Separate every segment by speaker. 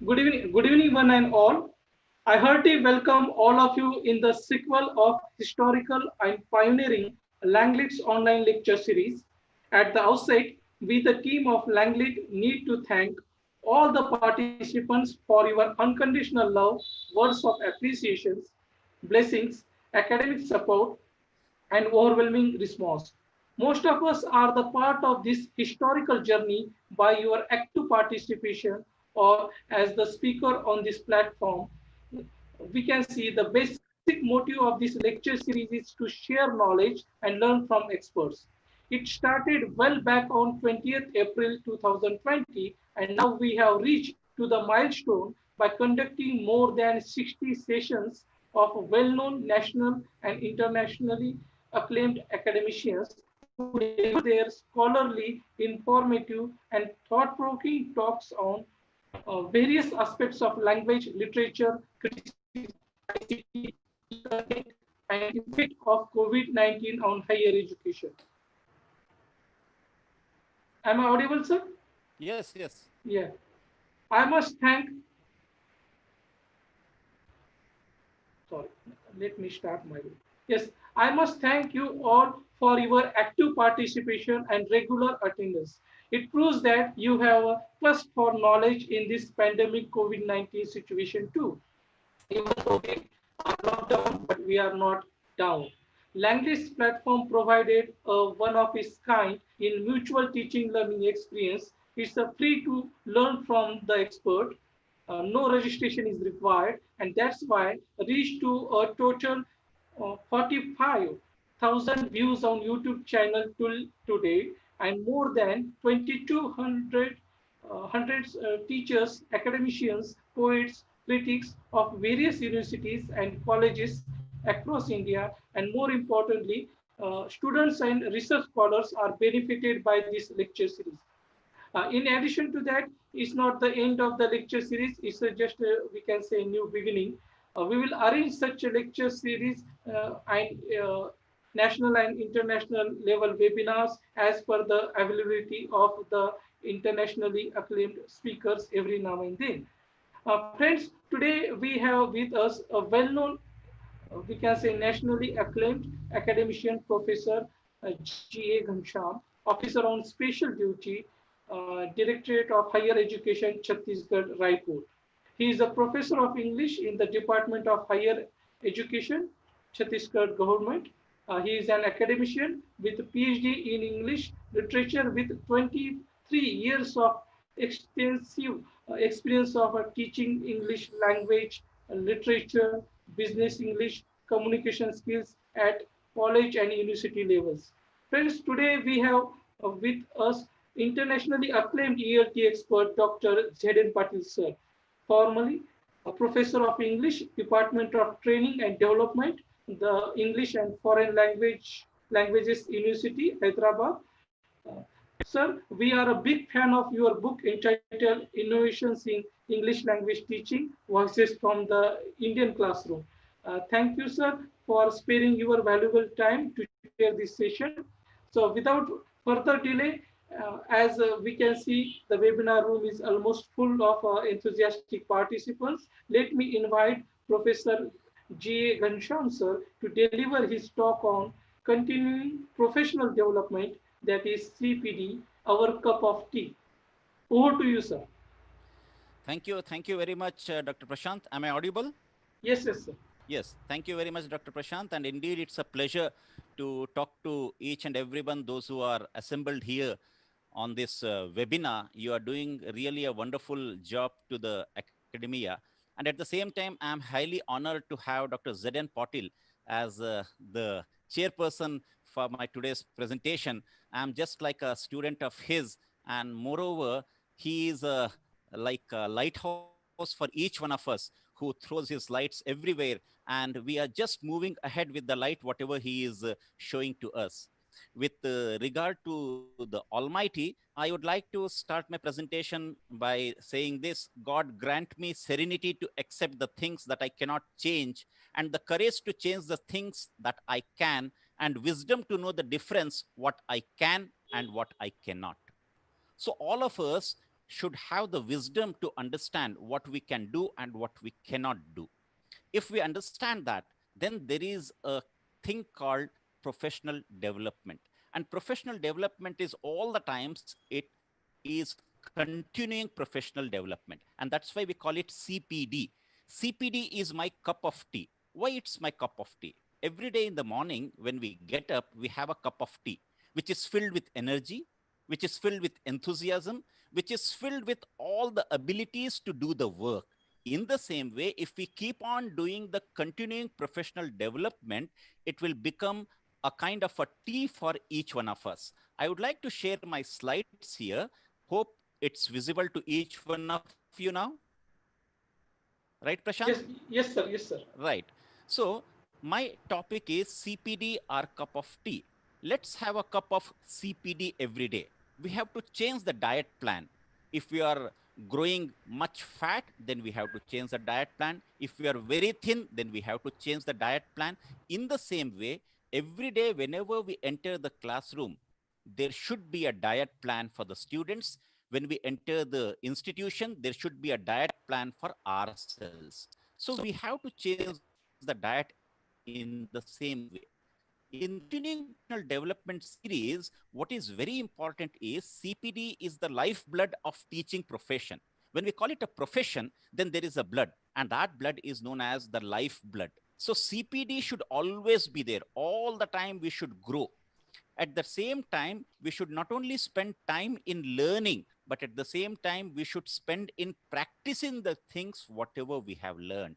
Speaker 1: Good evening, one and all. I heartily welcome all of you in the sequel of historical and pioneering Langlet's online lecture series. At the outset, we, the team of Langlet, need to thank all the participants for your unconditional love, words of appreciation, blessings, academic support, and overwhelming response. Most of us are the part of this historical journey by your active participation or as the speaker on this platform. We can see the basic motive of this lecture series is to share knowledge and learn from experts. It started well back on 20th April 2020, and now we have reached to the milestone by conducting more than 60 sessions of well-known national and internationally acclaimed academicians who deliver their scholarly, informative, and thought-provoking talks on various aspects of language, literature, criticism, ICT, e-learning, and impact of COVID-19 on higher education. Am I audible, sir?
Speaker 2: Yes, yes.
Speaker 1: Yeah. I must thank, sorry, let me start my way. Yes, I must thank you all for your active participation and regular attendance. It proves that you have a quest for knowledge in this pandemic COVID-19 situation too. Even though we are locked down, but we are not down. Language platform provided a one of its kind in mutual teaching learning experience. It's a free to learn from the expert. No registration is required, and that's why reached to a total 45,000 views on YouTube channel till today, and more than 2,200 hundreds teachers, academicians, poets, critics of various universities and colleges across India, and more importantly, students and research scholars are benefited by this lecture series. In addition to that, it's not the end of the lecture series. It's just we can say new beginning. We will arrange such a lecture series and national and international level webinars as per the availability of the internationally acclaimed speakers every now and then. Friends, today we have with us a well-known, we can say nationally acclaimed academician, Professor G.A. Ghamsham, officer on special duty, Directorate of Higher Education, Chhattisgarh, Raipur. He is a professor of English in the Department of Higher Education, Chhattisgarh government. He is an academician with a PhD in English literature with 23 years of extensive experience of teaching English language, literature, business English, communication skills at college and university levels. Friends, today we have with us internationally acclaimed ELT expert Dr. Zeden Patil sir, formerly a professor of English, Department of Training and Development, the English and Foreign Languages University, Hyderabad. Sir, we are a big fan of your book entitled Innovations in English Language Teaching, Voices from the Indian Classroom. Thank you, sir, for sparing your valuable time to chair this session. So without further delay, as we can see, the webinar room is almost full of enthusiastic participants. Let me invite Professor G. A. Ghansham, sir, to deliver his talk on continuing professional development, that is CPD, our cup of tea. Over to you, sir.
Speaker 2: Thank you. Thank you very much, Dr. Prashant. Am I audible?
Speaker 1: Yes, yes, sir.
Speaker 2: Yes. Thank you very much, Dr. Prashant. And indeed, it's a pleasure to talk to each and everyone, those who are assembled here on this webinar. You are doing really a wonderful job to the academia. And at the same time, I'm highly honored to have Dr. Zeden Patil as the chairperson for my today's presentation. I'm just like a student of his. And moreover, he is like a lighthouse for each one of us who throws his lights everywhere. And we are just moving ahead with the light, whatever he is showing to us. With regard to the Almighty, I would like to start my presentation by saying this: God grant me serenity to accept the things that I cannot change, and the courage to change the things that I can, and wisdom to know the difference what I can and what I cannot. So, all of us should have the wisdom to understand what we can do and what we cannot do. If we understand that, then there is a thing called professional development. And professional development is all the times, it is continuing professional development. And that's why we call it CPD. CPD is my cup of tea. Why it's my cup of tea? Every day in the morning, when we get up, we have a cup of tea, which is filled with energy, which is filled with enthusiasm, which is filled with all the abilities to do the work. In the same way, if we keep on doing the continuing professional development, it will become a kind of a tea for each one of us. I would like to share my slides here. Hope it's visible to each one of you now. Right, Prashant?
Speaker 1: Yes, yes, sir. Yes, sir.
Speaker 2: Right. So my topic is CPD or cup of tea. Let's have a cup of CPD every day. We have to change the diet plan. If we are growing much fat, then we have to change the diet plan. If we are very thin, then we have to change the diet plan. In the same way, every day, whenever we enter the classroom, there should be a diet plan for the students. When we enter the institution, there should be a diet plan for ourselves. So we have to change the diet in the same way. In the continuing professional development series, what is very important is CPD is the lifeblood of teaching profession. When we call it a profession, then there is a blood, and that blood is known as the lifeblood. So CPD should always be there. All the time we should grow. At the same time, we should not only spend time in learning, but at the same time, we should spend in practicing the things, whatever we have learned.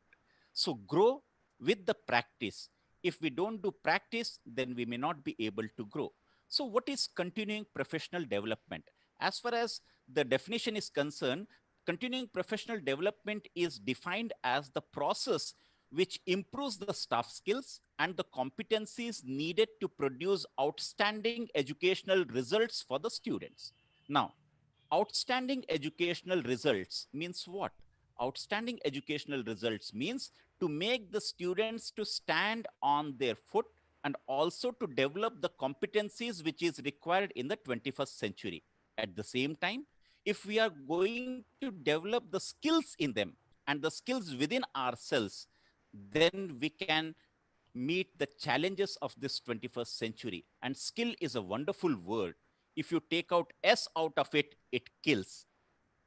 Speaker 2: So grow with the practice. If we don't do practice, then we may not be able to grow. So what is continuing professional development? As far as the definition is concerned, continuing professional development is defined as the process which improves the staff skills and the competencies needed to produce outstanding educational results for the students. Now, outstanding educational results means what? Outstanding educational results means to make the students to stand on their foot and also to develop the competencies which is required in the 21st century. At the same time, if we are going to develop the skills in them and the skills within ourselves, then we can meet the challenges of this 21st century. And skill is a wonderful word. If you take out S out of it, it kills.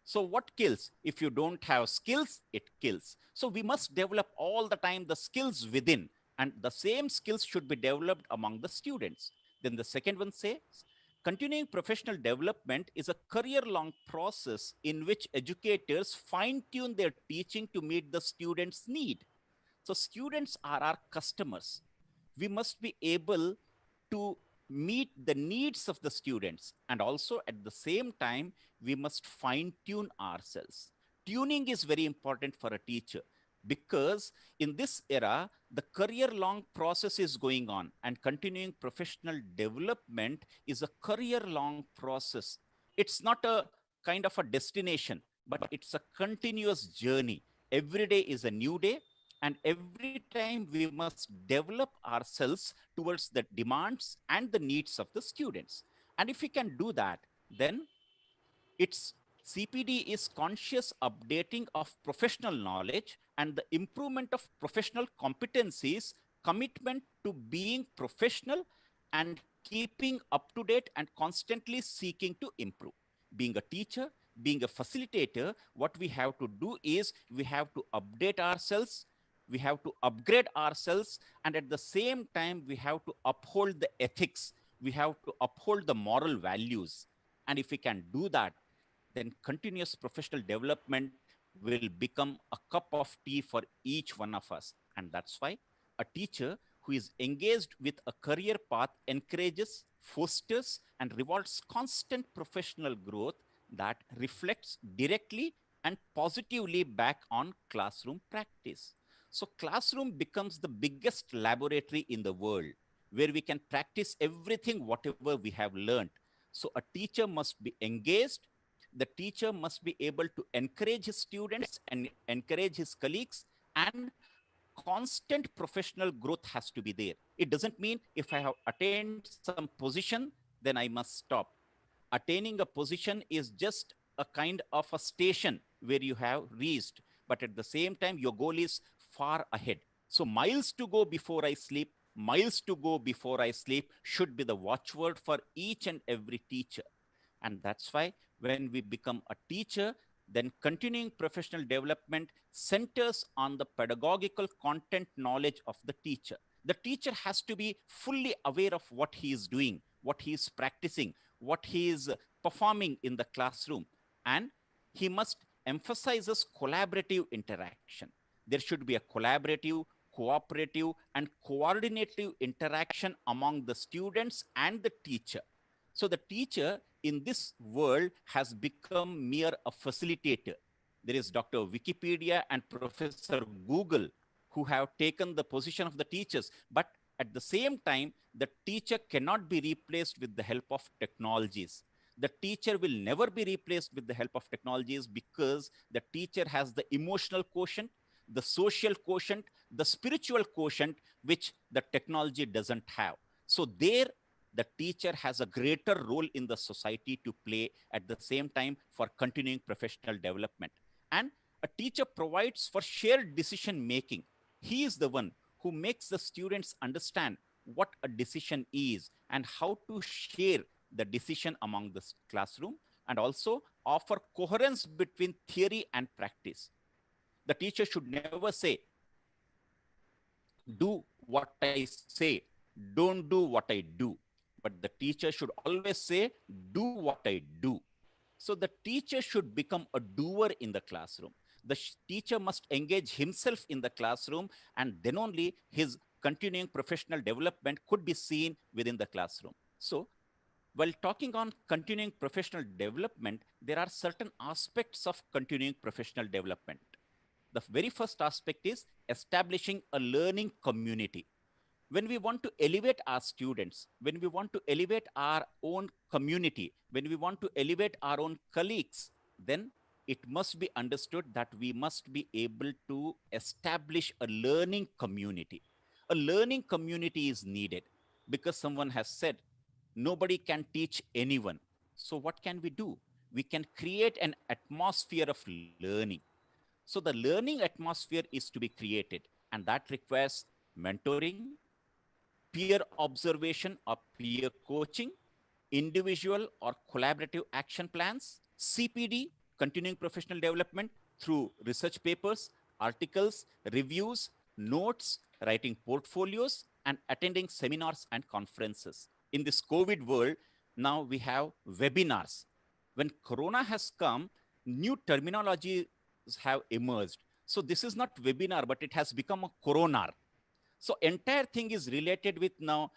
Speaker 2: So what kills? If you don't have skills, it kills. So we must develop all the time the skills within, and the same skills should be developed among the students. Then the second one says, continuing professional development is a career-long process in which educators fine-tune their teaching to meet the students' need. So students are our customers. We must be able to meet the needs of the students. And also at the same time, we must fine tune ourselves. Tuning is very important for a teacher because in this era, the career long process is going on, and continuing professional development is a career long process. It's not a kind of a destination, but it's a continuous journey. Every day is a new day, and every time we must develop ourselves towards the demands and the needs of the students. And if we can do that, then it's CPD is conscious updating of professional knowledge and the improvement of professional competencies, commitment to being professional and keeping up to date and constantly seeking to improve. Being a teacher, being a facilitator, what we have to do is we have to update ourselves, we have to upgrade ourselves, and at the same time, we have to uphold the ethics, we have to uphold the moral values. And if we can do that, then continuous professional development will become a cup of tea for each one of us. And that's why a teacher who is engaged with a career path encourages, fosters, and rewards constant professional growth that reflects directly and positively back on classroom practice. So classroom becomes the biggest laboratory in the world where we can practice everything, whatever we have learned. So a teacher must be engaged. The teacher must be able to encourage his students and encourage his colleagues, and constant professional growth has to be there. It doesn't mean if I have attained some position, then I must stop. Attaining a position is just a kind of a station where you have reached, but at the same time, your goal is far ahead. So miles to go before I sleep, miles to go before I sleep should be the watchword for each and every teacher. And that's why when we become a teacher, then continuing professional development centers on the pedagogical content knowledge of the teacher. The teacher has to be fully aware of what he is doing, what he is practicing, what he is performing in the classroom. And he must emphasizes collaborative interaction. There should be a collaborative, cooperative, and coordinative interaction among the students and the teacher. So the teacher in this world has become mere a facilitator. There is Dr. Wikipedia and Professor Google who have taken the position of the teachers. But at the same time, the teacher cannot be replaced with the help of technologies. The teacher will never be replaced with the help of technologies because the teacher has the emotional quotient, the social quotient, the spiritual quotient, which the technology doesn't have. So there, the teacher has a greater role in the society to play at the same time for continuing professional development. And a teacher provides for shared decision making. He is the one who makes the students understand what a decision is and how to share the decision among the classroom, and also offer coherence between theory and practice. The teacher should never say, do what I say, don't do what I do. But the teacher should always say, do what I do. So the teacher should become a doer in the classroom. The teacher must engage himself in the classroom, and then only his continuing professional development could be seen within the classroom. So while talking on continuing professional development, there are certain aspects of continuing professional development. The very first aspect is establishing a learning community. When we want to elevate our students, when we want to elevate our own community, when we want to elevate our own colleagues, then it must be understood that we must be able to establish a learning community. A learning community is needed because someone has said, nobody can teach anyone. So what can we do? We can create an atmosphere of learning. So the learning atmosphere is to be created, and that requires mentoring, peer observation or peer coaching, individual or collaborative action plans, CPD, continuing professional development through research papers, articles, reviews, notes, writing portfolios, and attending seminars and conferences. In this COVID world, now we have webinars. When Corona has come, new terminologies have emerged. So this is not webinar, but it has become a coronar. So entire thing is related with now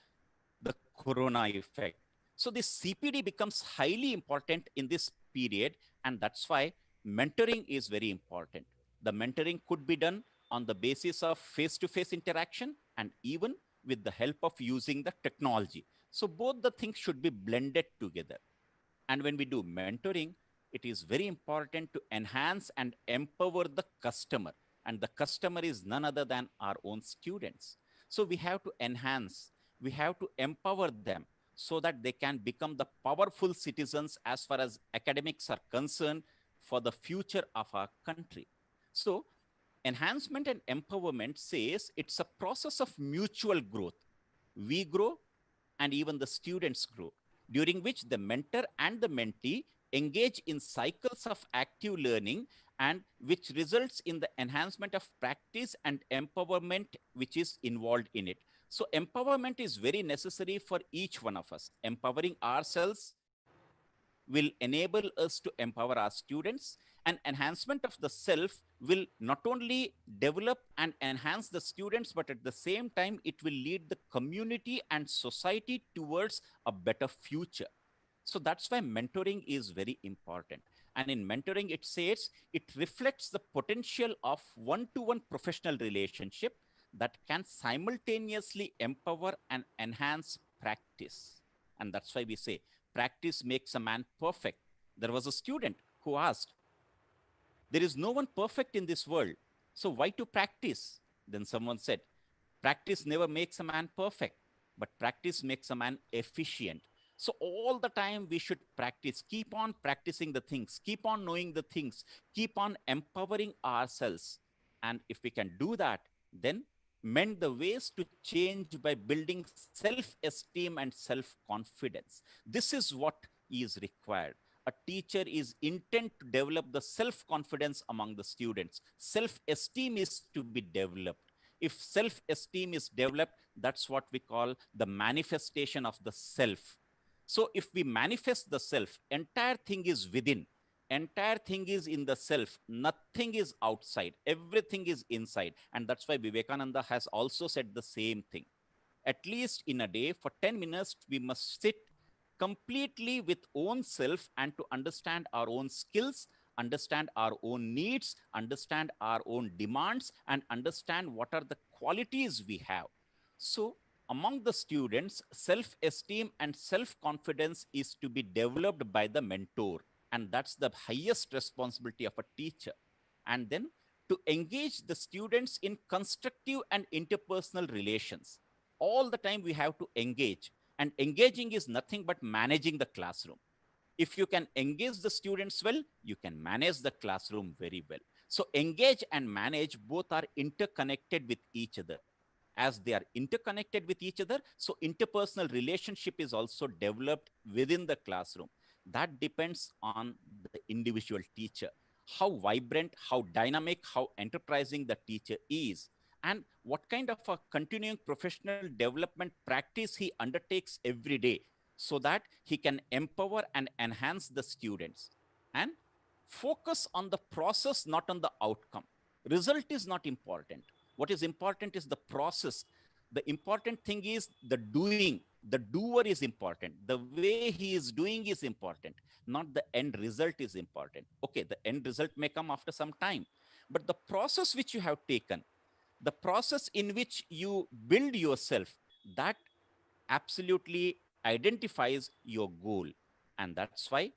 Speaker 2: the Corona effect. So this CPD becomes highly important in this period, and that's why mentoring is very important. The mentoring could be done on the basis of face-to-face interaction and even with the help of using the technology. So both the things should be blended together. And when we do mentoring, it is very important to enhance and empower the customer. And the customer is none other than our own students. So we have to enhance, we have to empower them so that they can become the powerful citizens as far as academics are concerned for the future of our country. So enhancement and empowerment says it's a process of mutual growth. We grow and even the students grow, during which the mentor and the mentee engage in cycles of active learning, and which results in the enhancement of practice and empowerment which is involved in it. So empowerment is very necessary for each one of us. Empowering ourselves will enable us to empower our students, and enhancement of the self will not only develop and enhance the students, but at the same time, it will lead the community and society towards a better future. So that's why mentoring is very important. And in mentoring, it says it reflects the potential of one-to-one professional relationship that can simultaneously empower and enhance practice. And that's why we say practice makes a man perfect. There was a student who asked, there is no one perfect in this world, so why to practice? Then someone said, practice never makes a man perfect, but practice makes a man efficient. So all the time we should practice, keep on practicing the things, keep on knowing the things, keep on empowering ourselves. And if we can do that, then mend the ways to change by building self-esteem and self-confidence. This is what is required. A teacher is intent to develop the self-confidence among the students. Self-esteem is to be developed. If self-esteem is developed, that's what we call the manifestation of the self. So if we manifest the self, entire thing is within, entire thing is in the self, nothing is outside, everything is inside. And that's why Vivekananda has also said the same thing. At least in a day, for 10 minutes, we must sit completely with own self and to understand our own skills, understand our own needs, understand our own demands, and understand what are the qualities we have. So among the students, self-esteem and self-confidence is to be developed by the mentor. And that's the highest responsibility of a teacher. And then to engage the students in constructive and interpersonal relations. All the time we have to engage. And engaging is nothing but managing the classroom. If you can engage the students well, you can manage the classroom very well. So engage and manage both are interconnected with each other. As they are interconnected with each other, so interpersonal relationship is also developed within the classroom. That depends on the individual teacher, how vibrant, how dynamic, how enterprising the teacher is, and what kind of a continuing professional development practice he undertakes every day, so that he can empower and enhance the students. And focus on the process, not on the outcome. Result is not important. What is important is the process. The important thing is the doing. The doer is important. The way he is doing is important, not the end result is important. Okay, the end result may come after some time, but the process which you have taken, the process in which you build yourself, that absolutely identifies your goal. And that's why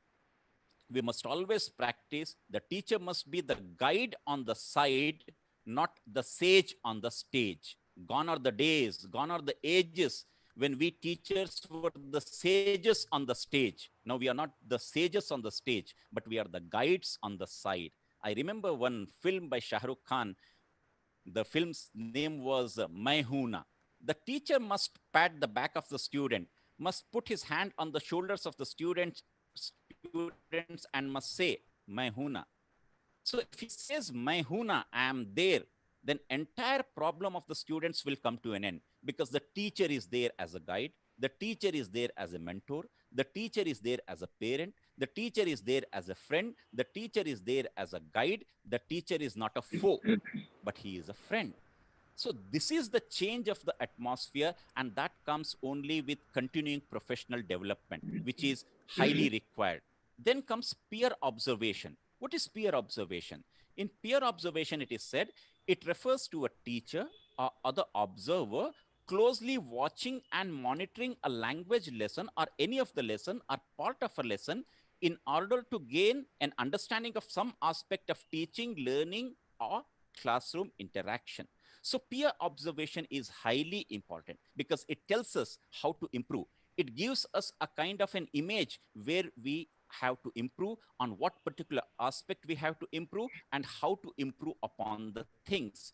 Speaker 2: we must always practice. The teacher must be the guide on the side, not the sage on the stage. Gone are the days, gone are the ages when we teachers were the sages on the stage. Now we are not the sages on the stage, but we are the guides on the side. I remember one film by Shah Rukh Khan. The film's name was Main Hoon Na. The teacher must pat the back of the student, must put his hand on the shoulders of the students and must say, Main Hoon Na. So if he says, Main Hoon Na, I am there, then entire problem of the students will come to an end, because the teacher is there as a guide, the teacher is there as a mentor, the teacher is there as a parent, the teacher is there as a friend, the teacher is there as a guide, the teacher is not a foe, but he is a friend. So this is the change of the atmosphere, and that comes only with continuing professional development, which is highly required. Then comes peer observation. What is peer observation? In peer observation, it is said, it refers to a teacher or other observer closely watching and monitoring a language lesson or any of the lesson or part of a lesson in order to gain an understanding of some aspect of teaching, learning, or classroom interaction. So peer observation is highly important because it tells us how to improve. It gives us a kind of an image where we have to improve, on what particular aspect we have to improve, and how to improve upon the things.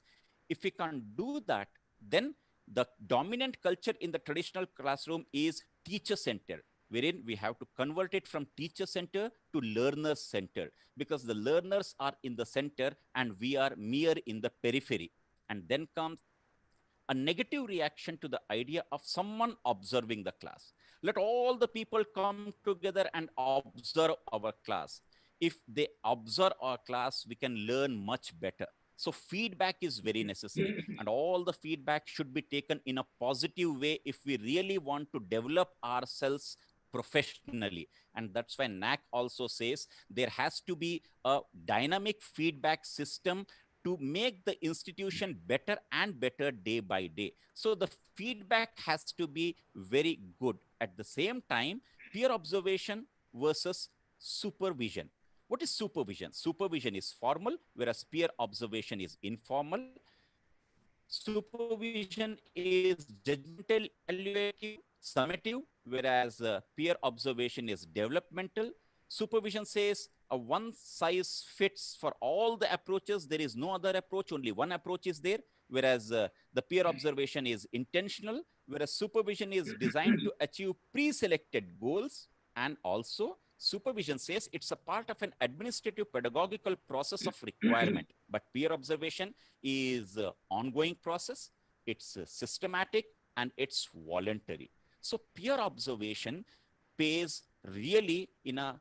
Speaker 2: If we can do that, then the dominant culture in the traditional classroom is teacher center, wherein we have to convert it from teacher center to learner center, because the learners are in the center and we are mere in the periphery. And then comes a negative reaction to the idea of someone observing the class. Let all the people come together and observe our class. If they observe our class, we can learn much better. So feedback is very necessary, and all the feedback should be taken in a positive way if we really want to develop ourselves professionally. And that's why NAC also says there has to be a dynamic feedback system to make the institution better and better day by day. So the feedback has to be very good. At the same time, peer observation versus supervision. What is supervision? Supervision is formal, whereas peer observation is informal. Supervision is judgmental, evaluative, summative, whereas peer observation is developmental. Supervision says a one size fits for all the approaches. There is no other approach, only one approach is there. Whereas the peer observation is intentional, whereas supervision is designed to achieve pre-selected goals. And also supervision says it's a part of an administrative pedagogical process of requirement. But peer observation is ongoing process, it's systematic, and it's voluntary. So peer observation pays really in a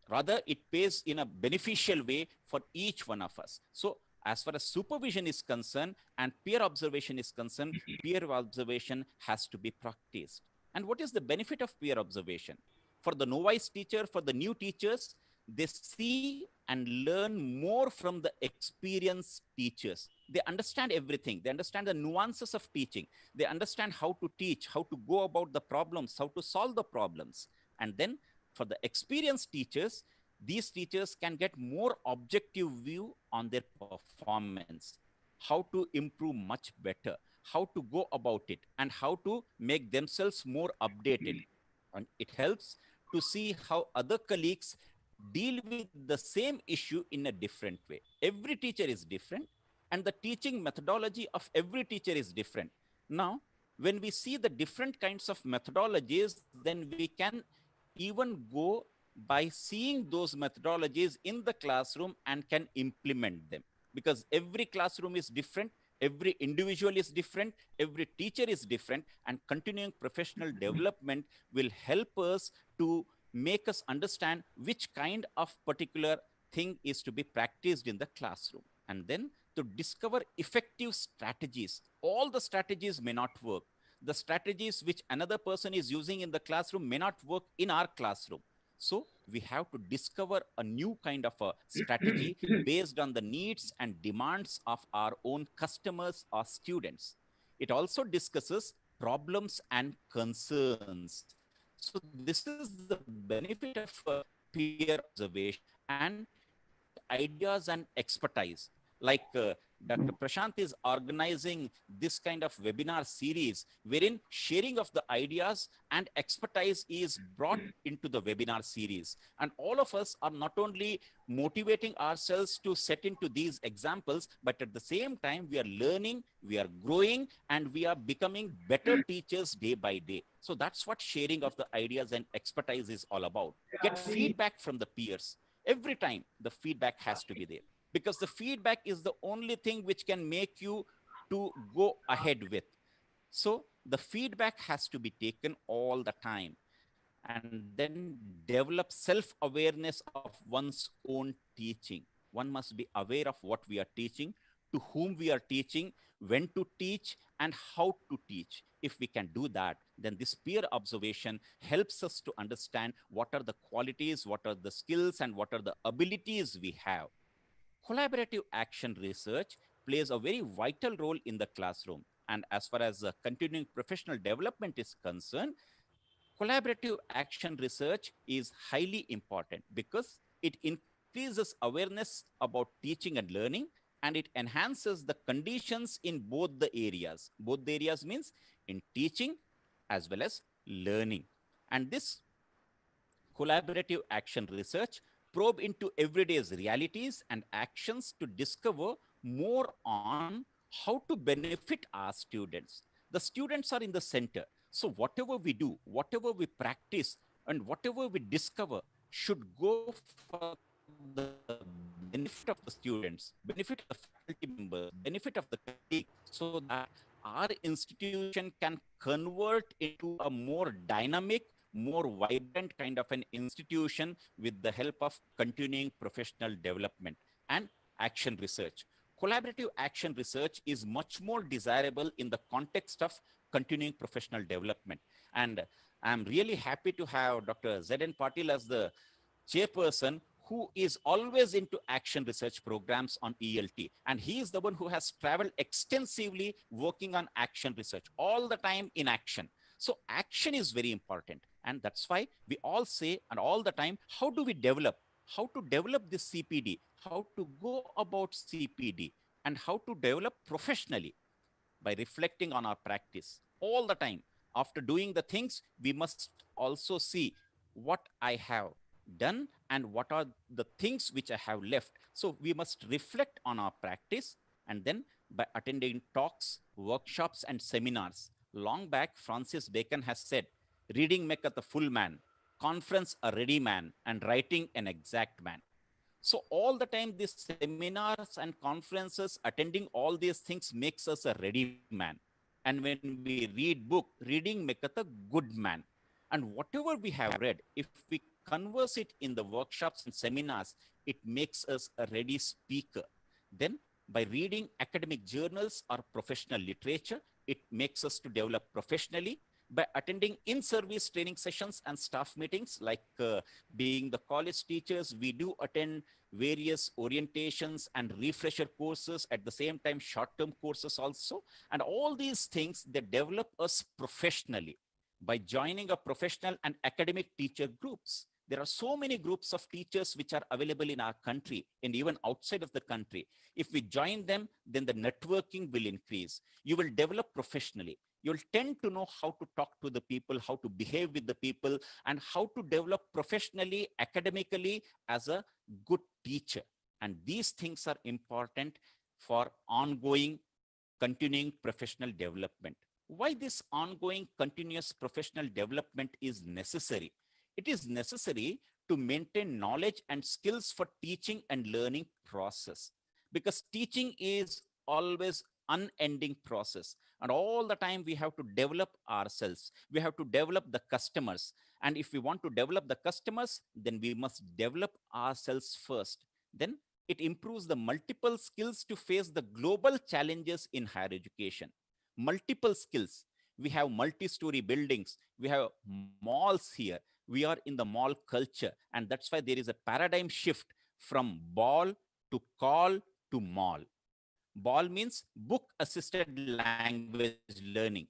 Speaker 2: rather it pays in a beneficial way for each one of us. So as far as supervision is concerned and peer observation is concerned, peer observation has to be practiced. And what is the benefit of peer observation? For the novice teacher, for the new teachers, they see and learn more from the experienced teachers. They understand everything. They understand the nuances of teaching. They understand how to teach, how to go about the problems, how to solve the problems. And then for the experienced teachers, these teachers can get more objective view on their performance, how to improve much better, how to go about it, and how to make themselves more updated. And it helps to see how other colleagues deal with the same issue in a different way. Every teacher is different, and the teaching methodology of every teacher is different. Now, when we see the different kinds of methodologies, then we can even go by seeing those methodologies in the classroom and can implement them, because every classroom is different, every individual is different, every teacher is different, and continuing professional development will help us to make us understand which kind of particular thing is to be practiced in the classroom. And then to discover effective strategies. All the strategies may not work. The strategies which another person is using in the classroom may not work in our classroom. So we have to discover a new kind of a strategy based on the needs and demands of our own customers or students. It also discusses problems and concerns. So this is the benefit of peer observation, and it helps to get ideas and expertise. Like Dr. Prashant is organizing this kind of webinar series wherein sharing of the ideas and expertise is brought into the webinar series. And all of us are not only motivating ourselves to set into these examples, but at the same time, we are learning, we are growing, and we are becoming better teachers day by day. So that's what sharing of the ideas and expertise is all about. Get feedback from the peers. Every time the feedback has to be there, because the feedback is the only thing which can make you to go ahead with. So the feedback has to be taken all the time, and then develop self-awareness of one's own teaching. One must be aware of what we are teaching, to whom we are teaching, when to teach, and how to teach. If we can do that, then this peer observation helps us to understand what are the qualities, what are the skills, and what are the abilities we have. Collaborative action research plays a very vital role in the classroom. And as far as continuing professional development is concerned, collaborative action research is highly important because it increases awareness about teaching and learning, and it enhances the conditions in both the areas. Both the areas means in teaching as well as learning. And this collaborative action research probe into everyday's realities and actions to discover more on how to benefit our students. The students are in the center. So whatever we do, whatever we practice, and whatever we discover should go for the benefit of the students, benefit of the faculty members, benefit of the colleagues, so that our institution can convert into a more dynamic, more vibrant kind of an institution with the help of continuing professional development and action research. Collaborative action research is much more desirable in the context of continuing professional development. And I'm really happy to have Dr. Z.N. Patil as the chairperson, who is always into action research programs on ELT. And he is the one who has traveled extensively working on action research, all the time in action. So action is very important. And that's why we all say, and all the time, how do we develop? How to develop this CPD, how to go about CPD, and how to develop professionally by reflecting on our practice all the time. After doing the things, we must also see what I have done and what are the things which I have left. So we must reflect on our practice, and then by attending talks, workshops, and seminars. Long back, Francis Bacon has said, reading maketh a full man, conference a ready man, and writing an exact man. So all the time, these seminars and conferences, attending all these things makes us a ready man. And when we read book, reading maketh a good man. And whatever we have read, if we converse it in the workshops and seminars, it makes us a ready speaker. Then by reading academic journals or professional literature, it makes us to develop professionally. By attending in-service training sessions and staff meetings, like being the college teachers, we do attend various orientations and refresher courses, at the same time short-term courses also. And all these things, they develop us professionally. By joining a professional and academic teacher groups, there are so many groups of teachers which are available in our country and even outside of the country. If we join them, then the networking will increase. You will develop professionally. You'll tend to know how to talk to the people, how to behave with the people, and how to develop professionally, academically as a good teacher. And these things are important for ongoing, continuing professional development. Why this ongoing, continuous professional development is necessary? It is necessary to maintain knowledge and skills for teaching and learning process, because teaching is always unending process, and all the time we have to develop ourselves, we have to develop the customers. And if we want to develop the customers, then we must develop ourselves first. Then it improves the multiple skills to face the global challenges in higher education. Multiple skills. We have multi-story buildings, we have malls here, we are in the mall culture, and that's why there is a paradigm shift from ball to call to mall. Ball means book assisted language learning.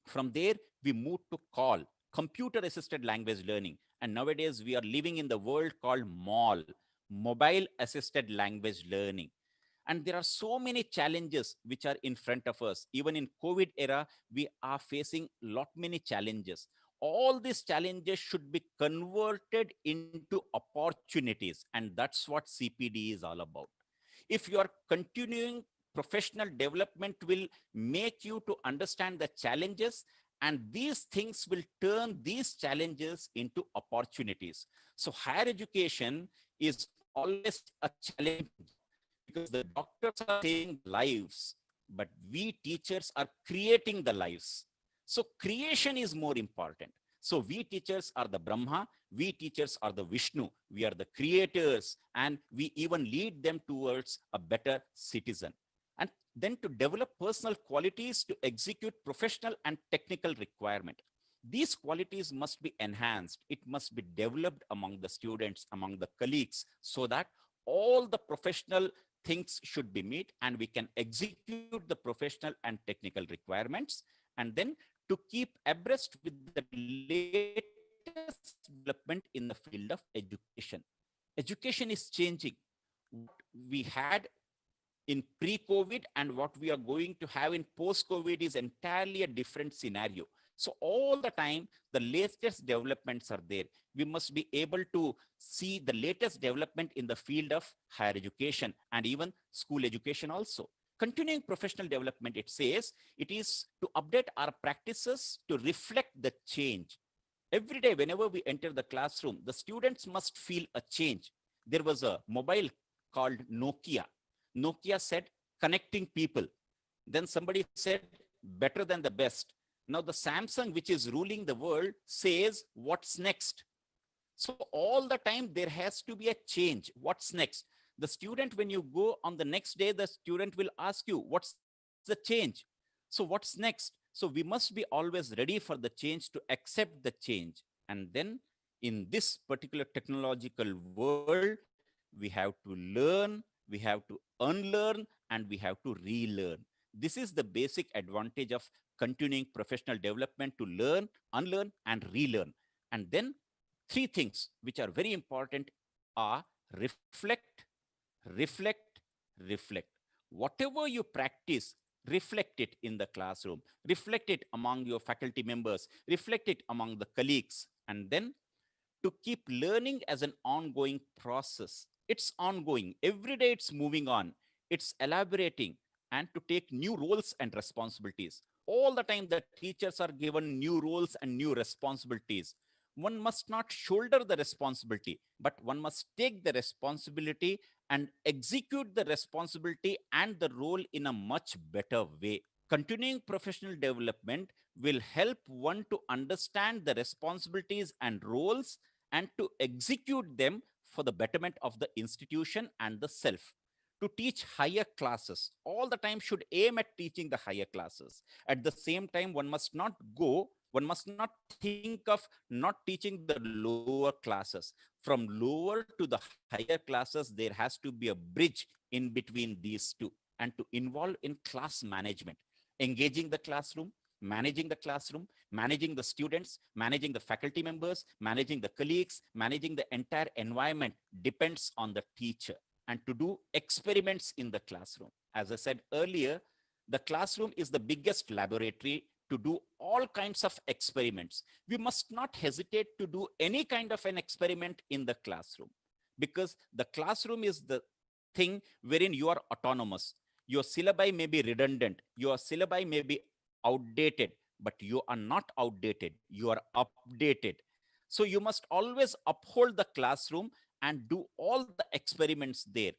Speaker 2: From there, we move to call, computer assisted language learning. And nowadays, we are living in the world called mall, mobile assisted language learning. And there are so many challenges which are in front of us. Even in COVID era, we are facing lot many challenges. All these challenges should be converted into opportunities. And that's what CPD is all about. If you are continuing, professional development will make you to understand the challenges, and these things will turn these challenges into opportunities. So higher education is always a challenge, because the doctors are saving lives, but we teachers are creating the lives. So creation is more important. So we teachers are the Brahma, we teachers are the Vishnu, we are the creators, and we even lead them towards a better citizen. And then to develop personal qualities to execute professional and technical requirement. These qualities must be enhanced. It must be developed among the students, among the colleagues, so that all the professional things should be met and we can execute the professional and technical requirements. And then to keep abreast with the latest development in the field of education. Education is changing. What we had in pre-COVID and what we are going to have in post-COVID is entirely a different scenario. So all the time, the latest developments are there. We must be able to see the latest development in the field of higher education and even school education also. Continuing professional development, it says, it is to update our practices to reflect the change. Every day, whenever we enter the classroom, the students must feel a change. There was a mobile called Nokia. Nokia said, connecting people. Then somebody said, better than the best. Now the Samsung, which is ruling the world, says, what's next? So all the time there has to be a change. What's next? The student, when you go on the next day, the student will ask you, what's the change? So what's next? So we must be always ready for the change, to accept the change. And then in this particular technological world, we have to learn, we have to unlearn, and we have to relearn. This is the basic advantage of continuing professional development, to learn, unlearn, and relearn. And then three things which are very important are reflect, reflect, reflect. Whatever you practice, reflect it in the classroom, reflect it among your faculty members, reflect it among the colleagues, and then to keep learning as an ongoing process. It's ongoing. Every day it's moving on. It's elaborating and to take new roles and responsibilities. All the time, the teachers are given new roles and new responsibilities. One must not shoulder the responsibility, but one must take the responsibility and execute the responsibility and the role in a much better way. Continuing professional development will help one to understand the responsibilities and roles and to execute them for the betterment of the institution and the self. To teach higher classes, all the time should aim at teaching the higher classes. At the same time, one must not think of not teaching the lower classes. From lower to the higher classes, there has to be a bridge in between these two, and to involve in class management, engaging the classroom, managing the classroom, managing the students, managing the faculty members, managing the colleagues, managing the entire environment depends on the teacher. And to do experiments in the classroom. As I said earlier, the classroom is the biggest laboratory to do all kinds of experiments. We must not hesitate to do any kind of an experiment in the classroom, because the classroom is the thing wherein you are autonomous. Your syllabi may be redundant, your syllabi may be outdated, but you are not outdated, you are updated. So you must always uphold the classroom and do all the experiments there,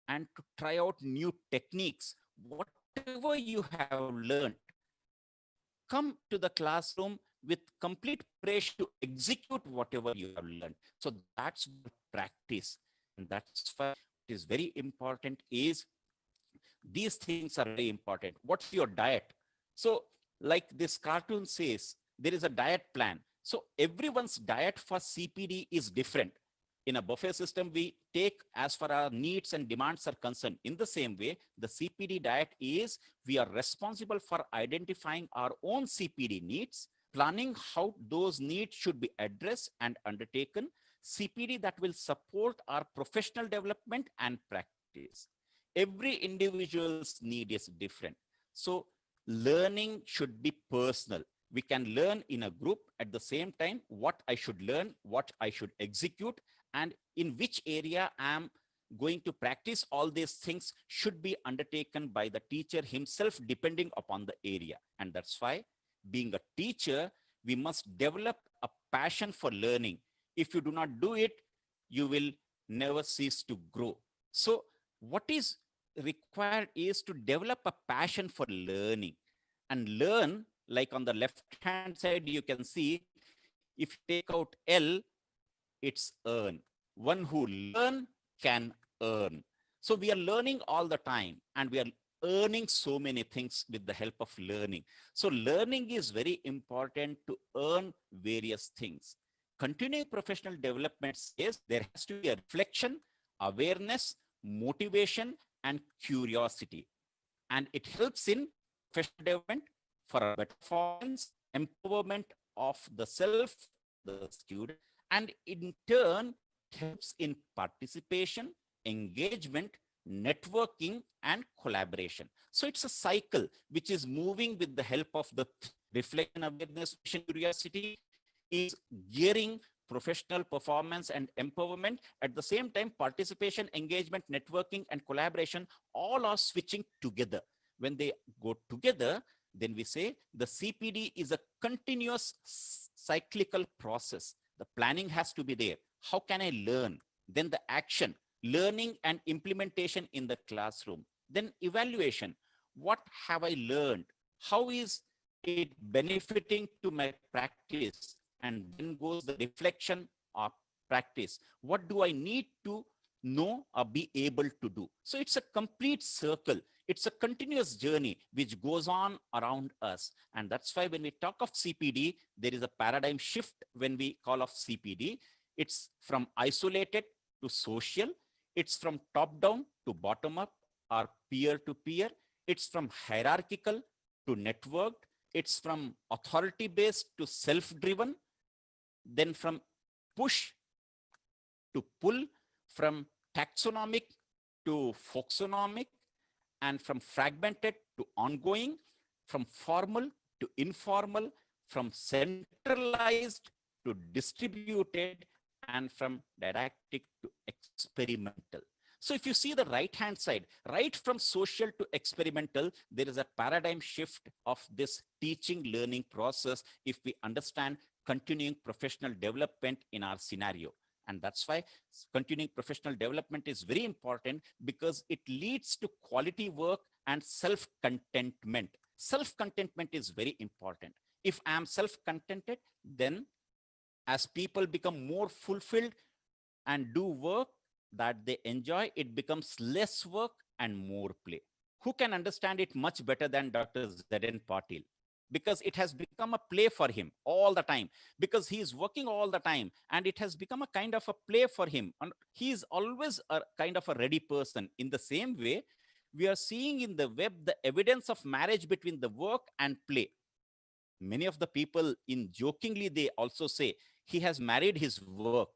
Speaker 2: and to try out new techniques. Whatever you have learned, come to the classroom with complete preparation to execute whatever you have learned. So that's practice. And that's why it is very important is these things are very important. What's your diet? So like this cartoon says, there is a diet plan. So everyone's diet for CPD is different. In a buffet system, we take as far our needs and demands are concerned. In the same way, the CPD diet is we are responsible for identifying our own CPD needs, planning how those needs should be addressed and undertaken, CPD that will support our professional development and practice. Every individual's need is different. So learning should be personal. We can learn in a group at the same time what I should learn, what I should execute, and in which area I'm going to practice all these things should be undertaken by the teacher himself, depending upon the area. And that's why being a teacher, we must develop a passion for learning. If you do not do it, you will never cease to grow. So what is required is to develop a passion for learning and learn. Like on the left hand side, you can see if you take out L, it's earn. One who learn can earn. So we are learning all the time, and we are earning so many things with the help of learning. So learning is very important to earn various things. Continuing professional development says there has to be a reflection, awareness, motivation, and curiosity. And it helps in professional development for a better performance, empowerment of the self, the student, and in turn, it helps in participation, engagement, networking, and collaboration. So it's a cycle which is moving with the help of the reflection, awareness, curiosity, is gearing professional performance and empowerment. At the same time, participation, engagement, networking, and collaboration all are switching together. When they go together, then we say the CPD is a continuous cyclical process. The planning has to be there. How can I learn? Then the action, learning and implementation in the classroom. Then evaluation. What have I learned? How is it benefiting to my practice? And then goes the reflection of practice. What do I need to know or be able to do? So it's a complete circle. It's a continuous journey which goes on around us. And that's why when we talk of CPD, there is a paradigm shift when we call of CPD. It's from isolated to social. It's from top down to bottom up or peer to peer. It's from hierarchical to networked. It's from authority based to self-driven. Then from push to pull, from taxonomic to folksonomic, and from fragmented to ongoing, from formal to informal, from centralized to distributed, and from didactic to experimental. So if you see the right hand side, right from social to experimental, there is a paradigm shift of this teaching learning process if we understand continuing professional development in our scenario. And that's why continuing professional development is very important, because it leads to quality work and self-contentment. Self-contentment is very important. If I am self-contented, then as people become more fulfilled and do work that they enjoy, it becomes less work and more play. Who can understand it much better than Dr. Zeden Patil? Because it has become a play for him all the time, because he is working all the time, and it has become a kind of a play for him. And he is always a kind of a ready person. In the same way, we are seeing in the web the evidence of marriage between the work and play. Many of the people in jokingly, they also say he has married his work.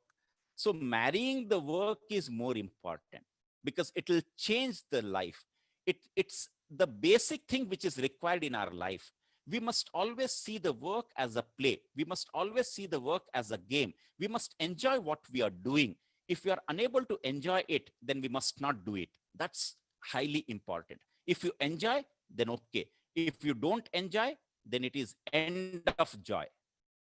Speaker 2: So marrying the work is more important, because it will change the life. It's the basic thing which is required in our life. We must always see the work as a play. We must always see the work as a game. We must enjoy what we are doing. If we are unable to enjoy it, then we must not do it. That's highly important. If you enjoy, then okay. If you don't enjoy, then it is end of joy.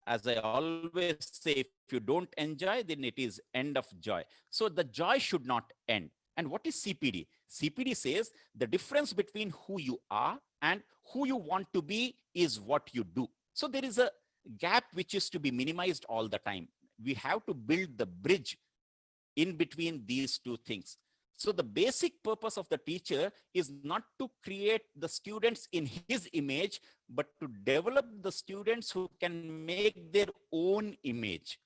Speaker 2: As I always say, if you don't enjoy, then it is end of joy. So the joy should not end. And what is CPD? CPD says the difference between who you are and who you want to be is what you do. So there is a gap which is to be minimized all the time. We have to build the bridge in between these two things. So the basic purpose of the teacher is not to create the students in his image, but to develop the students who can make their own image.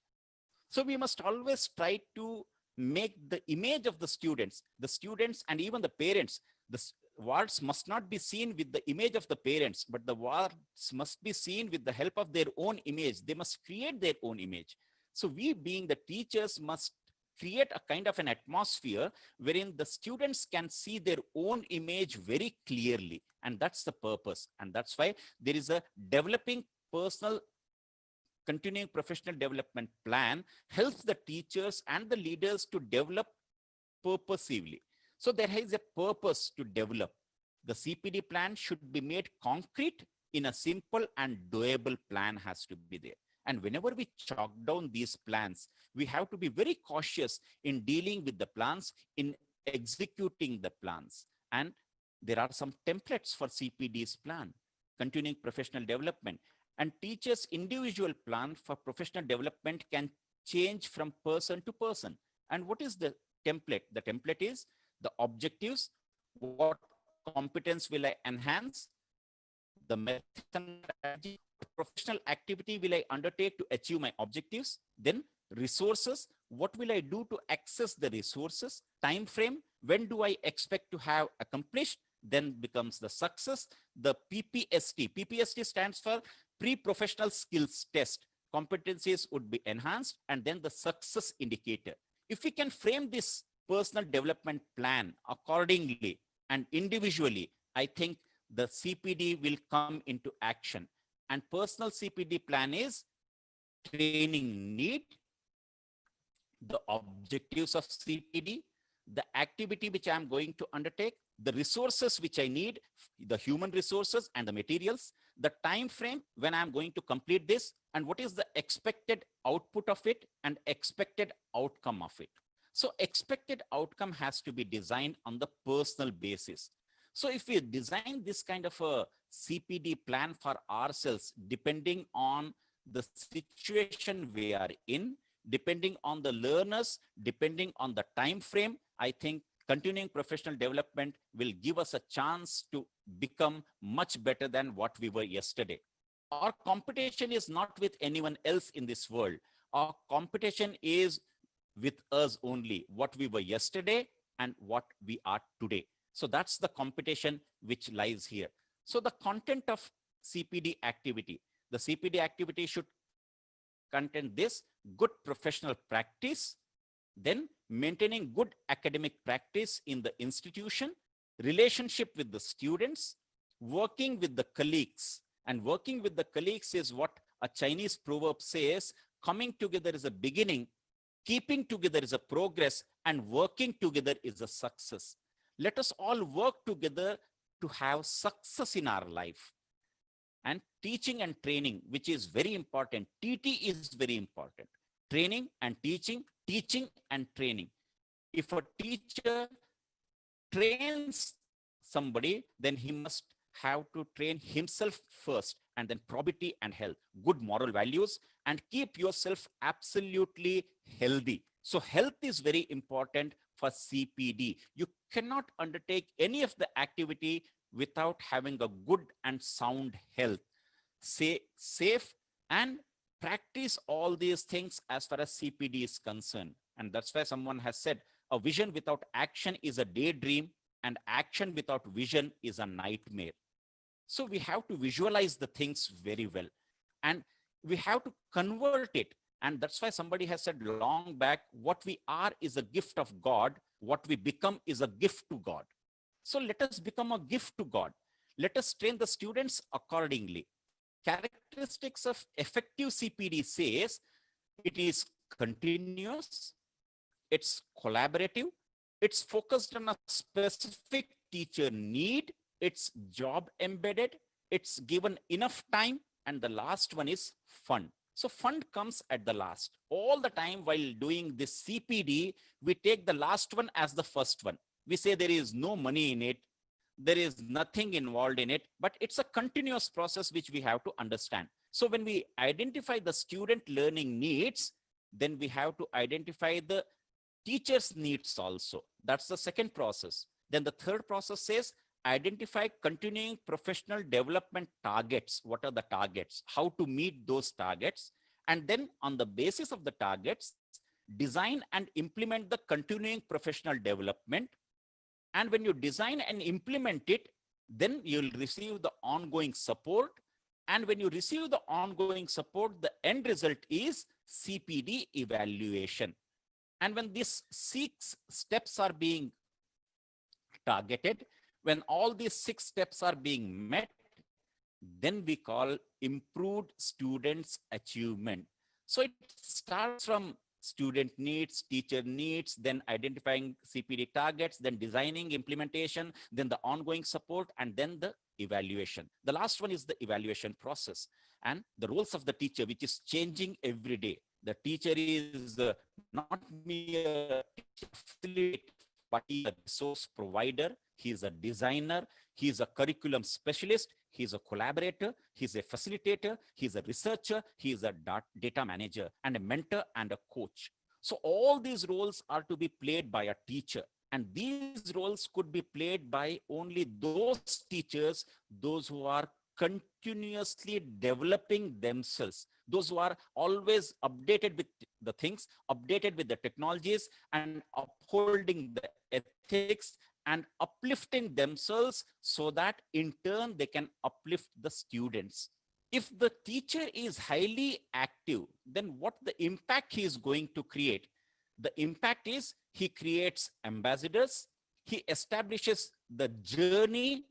Speaker 2: So we must always try to make the image of the students and even the parents. The wards must not be seen with the image of the parents, but the wards must be seen with the help of their own image. They must create their own image. So we, being the teachers, must create a kind of an atmosphere wherein the students can see their own image very clearly. And that's the purpose. And that's why there is a developing personal continuing professional development plan helps the teachers and the leaders to develop purposively. So there is a purpose to develop. The CPD plan should be made concrete in a simple and doable plan has to be there. And whenever we chalk down these plans, we have to be very cautious in dealing with the plans, in executing the plans. And there are some templates for CPD's plan, continuing professional development. And teachers' individual plan for professional development can change from person to person. And what is the template? The template is the objectives. What competence will I enhance? The methodology, professional activity will I undertake to achieve my objectives? Then resources, what will I do to access the resources? Time frame, when do I expect to have accomplished? Then becomes the success. The PPST. PPST stands for pre-professional skills test. Competencies would be enhanced, and then the success indicator. If we can frame this personal development plan accordingly and individually, I think the CPD will come into action. And personal CPD plan is training need, the objectives of CPD, the activity which I'm going to undertake, the resources which I need, the human resources and the materials, the time frame when I'm going to complete this, and what is the expected output of it and expected outcome of it. So expected outcome has to be designed on the personal basis. So if we design this kind of a CPD plan for ourselves, depending on the situation we are in, depending on the learners, depending on the time frame, I think continuing professional development will give us a chance to become much better than what we were yesterday. Our competition is not with anyone else in this world. Our competition is with us only, what we were yesterday and what we are today. So that's the competition which lies here. So the content of CPD activity, the CPD activity should contain this: good professional practice, then maintaining good academic practice in the institution, relationship with the students, working with the colleagues. And working with the colleagues is what a Chinese proverb says, coming together is a beginning, keeping together is a progress, and working together is a success. Let us all work together to have success in our life. And teaching and training, which is very important. TT is very important. Training and teaching, teaching and training. If a teacher trains somebody, then he must have to train himself first, and then probity and health, good moral values, and keep yourself absolutely healthy. So health is very important for CPD. You cannot undertake any of the activity without having a good and sound health. Say safe and practice all these things as far as CPD is concerned. And that's why someone has said, a vision without action is a daydream, and action without vision is a nightmare. So we have to visualize the things very well, and we have to convert it. And that's why somebody has said long back, what we are is a gift of God. What we become is a gift to God. So let us become a gift to God. Let us train the students accordingly. Characteristics of effective CPD says it is continuous, it's collaborative, it's focused on a specific teacher need, it's job embedded, it's given enough time, and the last one is fun. So fun comes at the last. All the time while doing this CPD, we take the last one as the first one. We say there is no money in it, there is nothing involved in it, but it's a continuous process which we have to understand. So when we identify the student learning needs, then we have to identify the teacher's needs also. That's the second process. Then the third process says identify continuing professional development targets. What are the targets? How to meet those targets? And then on the basis of the targets, design and implement the continuing professional development. And when you design and implement it, then you'll receive the ongoing support. And when you receive the ongoing support, the end result is CPD evaluation. And when these 6 steps are being targeted, when all these 6 steps are being met, then we call improved students' achievement. So it starts from student needs, teacher needs, then identifying CPD targets, then designing, implementation, then the ongoing support, and then the evaluation. The last one is the evaluation process and the roles of the teacher, which is changing every day. The teacher is not mere facilitator, but he is a resource provider. He is a designer. He is a curriculum specialist. He is a collaborator. He is a facilitator. He is a researcher. He is a data manager and a mentor and a coach. So all these roles are to be played by a teacher. And these roles could be played by only those teachers, those who are continuously developing themselves, those who are always updated with the things, updated with the technologies, and upholding the ethics and uplifting themselves so that in turn they can uplift the students. If the teacher is highly active, then what the impact he is going to create? The impact is he creates ambassadors, he establishes the journey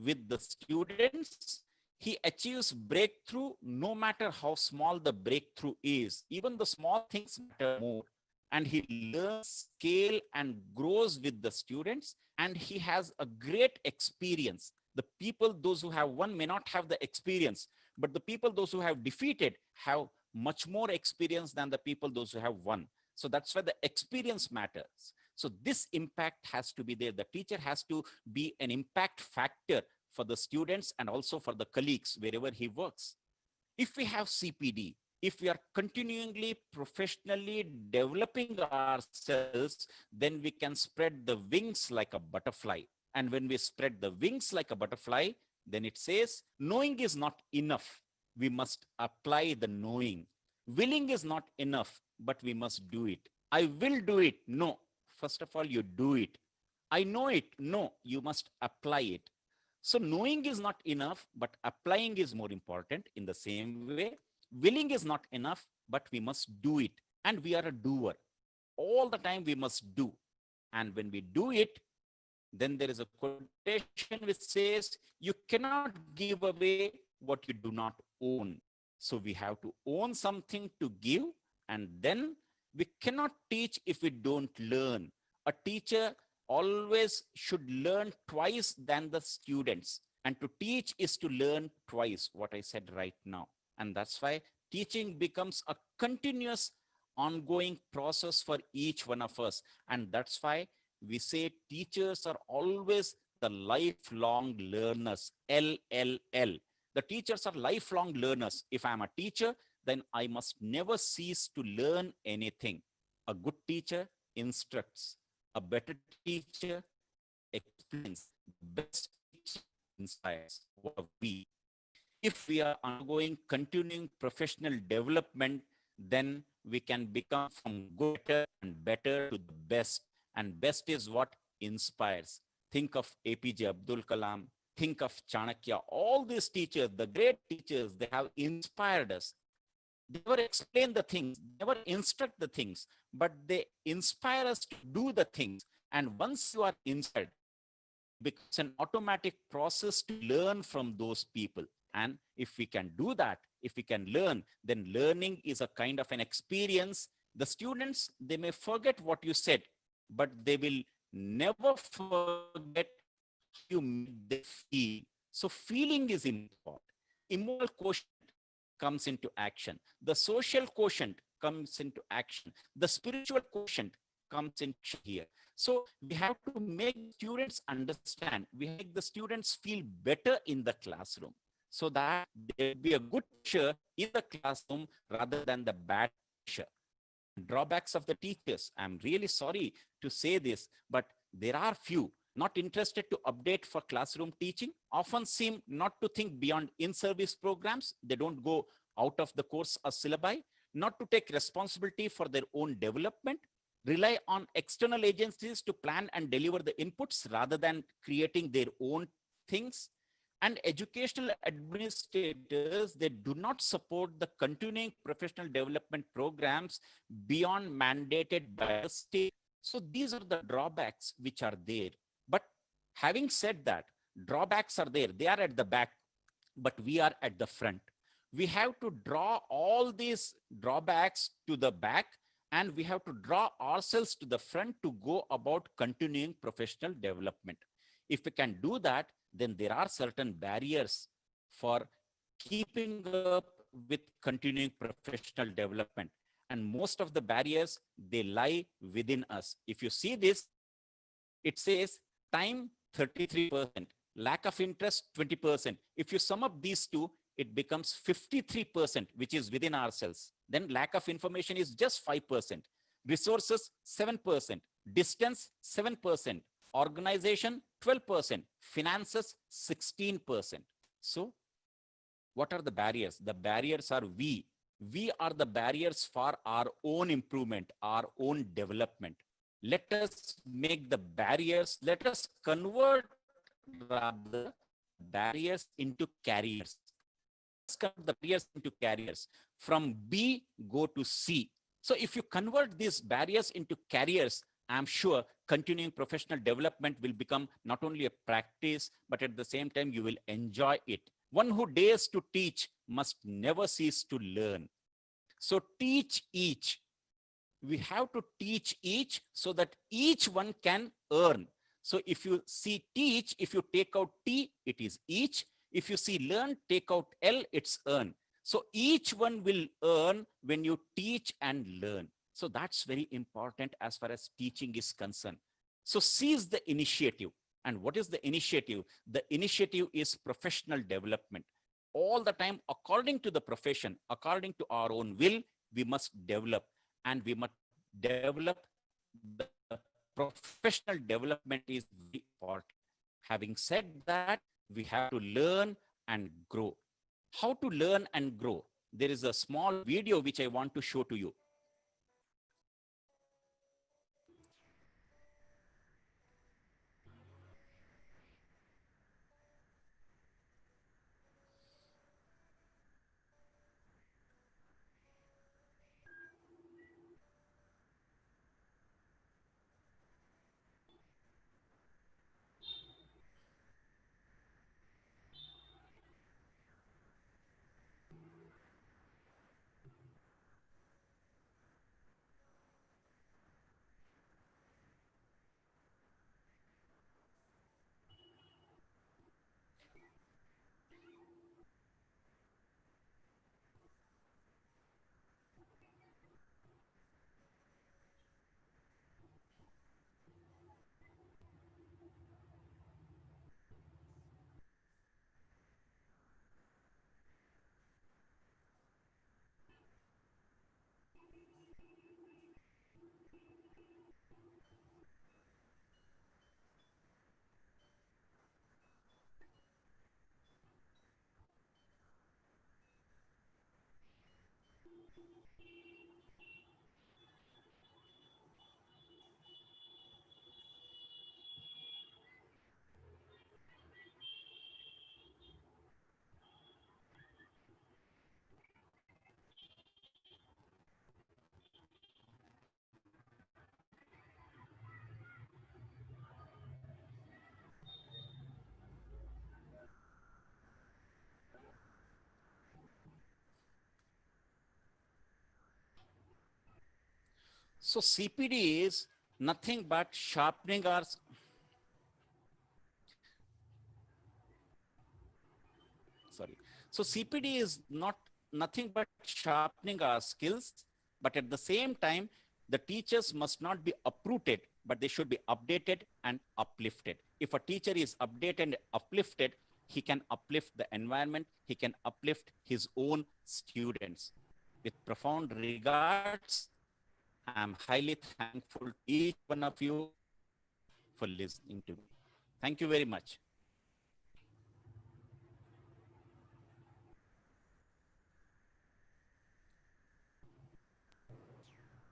Speaker 2: with the students, he achieves breakthrough no matter how small the breakthrough is. Even the small things matter more. And he learns, scale, and grows with the students, and he has a great experience. The people, those who have won may not have the experience, but the people, those who have defeated, have much more experience than the people, those who have won. So that's why the experience matters. So this impact has to be there. The teacher has to be an impact factor for the students and also for the colleagues wherever he works. If we have CPD, if we are continually professionally developing ourselves, then we can spread the wings like a butterfly. And when we spread the wings like a butterfly, then it says, knowing is not enough. We must apply the knowing. Willing is not enough, but we must do it. I will do it. No. First of all, you do it. I know it. No, you must apply it. So knowing is not enough, but applying is more important. In the same way, willing is not enough, but we must do it. And we are a doer. All the time we must do. And when we do it, Then there is a quotation which says, you cannot give away what you do not own. So we have to own something to give, and then we cannot teach if we don't learn. A teacher always should learn twice than the students. And to teach is to learn twice, what I said right now. And that's why teaching becomes a continuous ongoing process for each one of us. And that's why we say teachers are always the lifelong learners, LLL. The teachers are lifelong learners. If I'm a teacher, then I must never cease to learn anything. A good teacher instructs. A better teacher explains. The best teacher inspires. What are we? If we are undergoing continuing professional development, then we can become from good and better to the best. And best is what inspires. Think of APJ Abdul Kalam, think of Chanakya. All these teachers, the great teachers, they have inspired us. They never explain the things, never instruct the things, but they inspire us to do the things. And once you are inspired, it becomes an automatic process to learn from those people. And if we can do that, if we can learn, then learning is a kind of an experience. The students, they may forget what you said, but they will never forget how you made them feel. So feeling is important. Emotional quotient comes into action. The social quotient comes into action. The spiritual quotient comes into action here. So we have to make students understand. We make the students feel better in the classroom, so that there will be a good teacher in the classroom rather than the bad teacher. Drawbacks of the teachers. I'm really sorry to say this, but there are few. Not interested to update for classroom teaching, often seem not to think beyond in-service programs. They don't go out of the course or syllabi, not to take responsibility for their own development, rely on external agencies to plan and deliver the inputs rather than creating their own things. And educational administrators, they do not support the continuing professional development programs beyond mandated by the state. So these are the drawbacks which are there. But having said that, drawbacks are there. They are at the back, but we are at the front. We have to draw all these drawbacks to the back, and we have to draw ourselves to the front to go about continuing professional development. If we can do that, then there are certain barriers for keeping up with continuing professional development. And most of the barriers, they lie within us. If you see this, it says time 33%, lack of interest 20%. If you sum up these two, it becomes 53%, which is within ourselves. Then lack of information is just 5%. Resources 7%, distance 7%, organization 12%, finances 16%. So what are the barriers? The barriers are we. We are the barriers for our own improvement, our own development. Let us make the barriers, let us convert rather barriers into carriers. Let's convert the barriers into carriers. From B, go to C. So if you convert these barriers into carriers, I'm sure continuing professional development will become not only a practice, but at the same time, you will enjoy it. One who dares to teach must never cease to learn. So teach each. We have to teach each so that each one can earn. So if you see teach, if you take out T, it is each. If you see learn, take out L, it's earn. So each one will earn when you teach and learn. So that's very important as far as teaching is concerned. So seize the initiative. And what is the initiative? The initiative is professional development. All the time, according to the profession, according to our own will, we must develop. And we must develop. The professional development is very important. Having said that, we have to learn and grow. How to learn and grow? There is a small video which I want to show to you. So CPD is nothing but sharpening our sorry. So CPD is not nothing but sharpening our skills, but at the same time, the teachers must not be uprooted, but they should be updated and uplifted. If a teacher is updated and uplifted, he can uplift the environment, he can uplift his own students. With profound regards, I'm highly thankful to each one of you for listening to me. Thank you very much.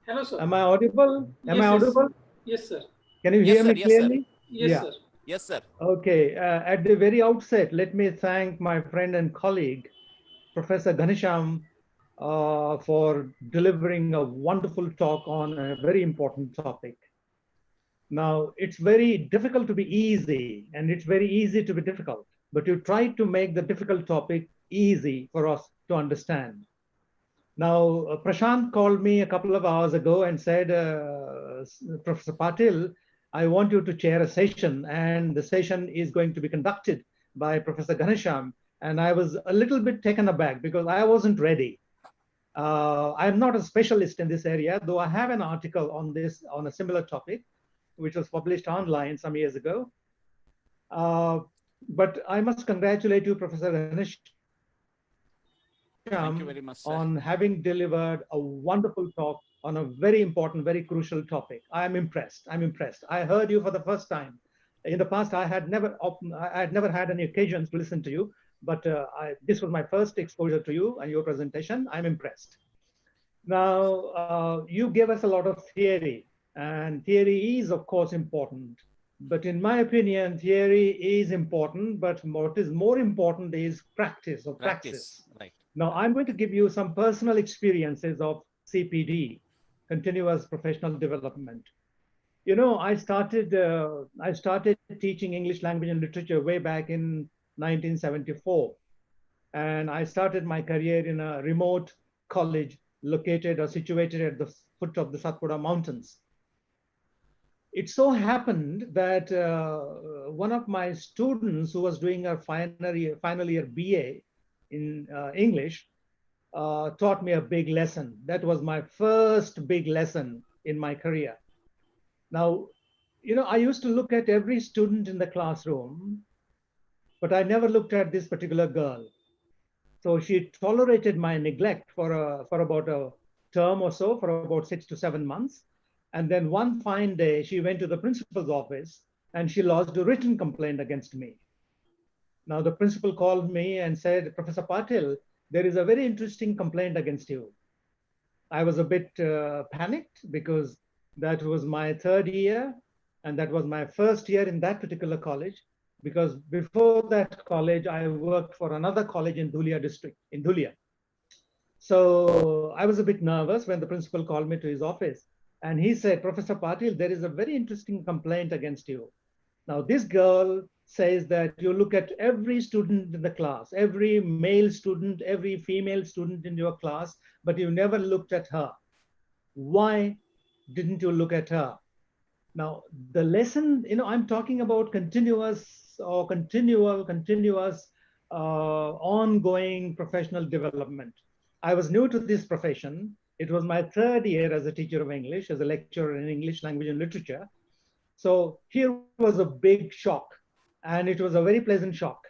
Speaker 1: Hello, sir.
Speaker 3: Am I audible? Am I
Speaker 1: Yes, yes.
Speaker 3: audible?
Speaker 1: Yes, sir.
Speaker 3: Can you
Speaker 2: Yes,
Speaker 3: hear
Speaker 2: sir.
Speaker 3: me
Speaker 2: Yes, sir.
Speaker 3: clearly?
Speaker 1: Yes,
Speaker 3: Yeah.
Speaker 1: sir.
Speaker 2: Yes, sir.
Speaker 3: Okay. At the very outset, let me thank my friend and colleague, Professor Ghanesham, for delivering a wonderful talk on a very important topic. Now, it's very difficult to be easy, and it's very easy to be difficult, but you try to make the difficult topic easy for us to understand. Now, Prashant called me a couple of hours ago and said, Professor Patil, I want you to chair a session, and the session is going to be conducted by Professor Ghanesham. And I was a little bit taken aback because I wasn't ready. I'm not a specialist in this area, though I have an article on this, on a similar topic, which was published online some years ago. But I must congratulate you, Professor Ghanesham,
Speaker 2: Thank you very much, sir.
Speaker 3: on having delivered a wonderful talk on a very important, very crucial topic. I am impressed. I'm impressed. I heard you for the first time. In the past, I had never had any occasions to listen to you, but this was my first exposure to you and your presentation. I'm impressed. Now, you gave us a lot of theory, and theory is, of course, important. But in my opinion, theory is important, but what is more important is practice or praxis.
Speaker 2: Right.
Speaker 3: Now, I'm going to give you some personal experiences of CPD, continuous professional development. You know, I started teaching English language and literature way back in 1974. And I started my career in a remote college located or situated at the foot of the Satpura Mountains. It so happened that one of my students who was doing a final year BA in English taught me a big lesson. That was my first big lesson in my career. Now, you know, I used to look at every student in the classroom, but I never looked at this particular girl. So she tolerated my neglect for about a term or so, for about 6 to 7 months. And then one fine day, she went to the principal's office and she lodged a written complaint against me. Now, the principal called me and said, Professor Patil, there is a very interesting complaint against you. I was a bit panicked because that was my third year and that was my first year in that particular college, because before that college, I worked for another college in Dhulia district, in Dhulia. So I was a bit nervous when the principal called me to his office. And he said, Professor Patil, there is a very interesting complaint against you. Now, this girl says that you look at every student in the class, every male student, every female student in your class, but you never looked at her. Why didn't you look at her? Now, the lesson, you know, I'm talking about continuous or continuous ongoing professional development. I was new to this profession. It was my third year as a teacher of English, as a lecturer in English language and literature. So here was a big shock, and it was a very pleasant shock.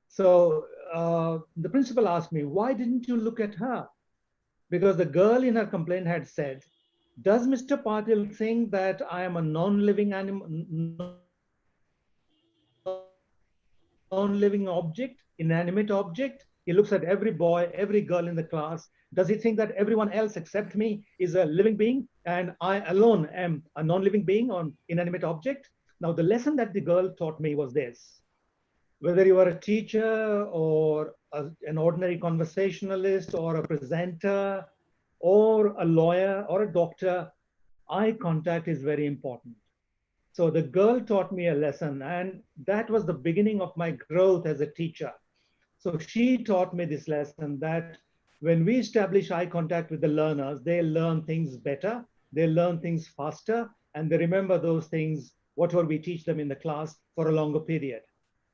Speaker 3: So the principal asked me, why didn't you look at her? Because the girl in her complaint had said, does Mr. Patil think that I am a non-living animal, non-living object, inanimate object? He looks at every boy, every girl in the class. Does he think that everyone else except me is a living being and I alone am a non-living being or inanimate object? Now, the lesson that the girl taught me was this: whether you are a teacher or an ordinary conversationalist or a presenter or a lawyer or a doctor, eye contact is very important. So the girl taught me a lesson, and that was the beginning of my growth as a teacher. So she taught me this lesson that when we establish eye contact with the learners, they learn things better, they learn things faster, and they remember those things, whatever we teach them in the class, for a longer period.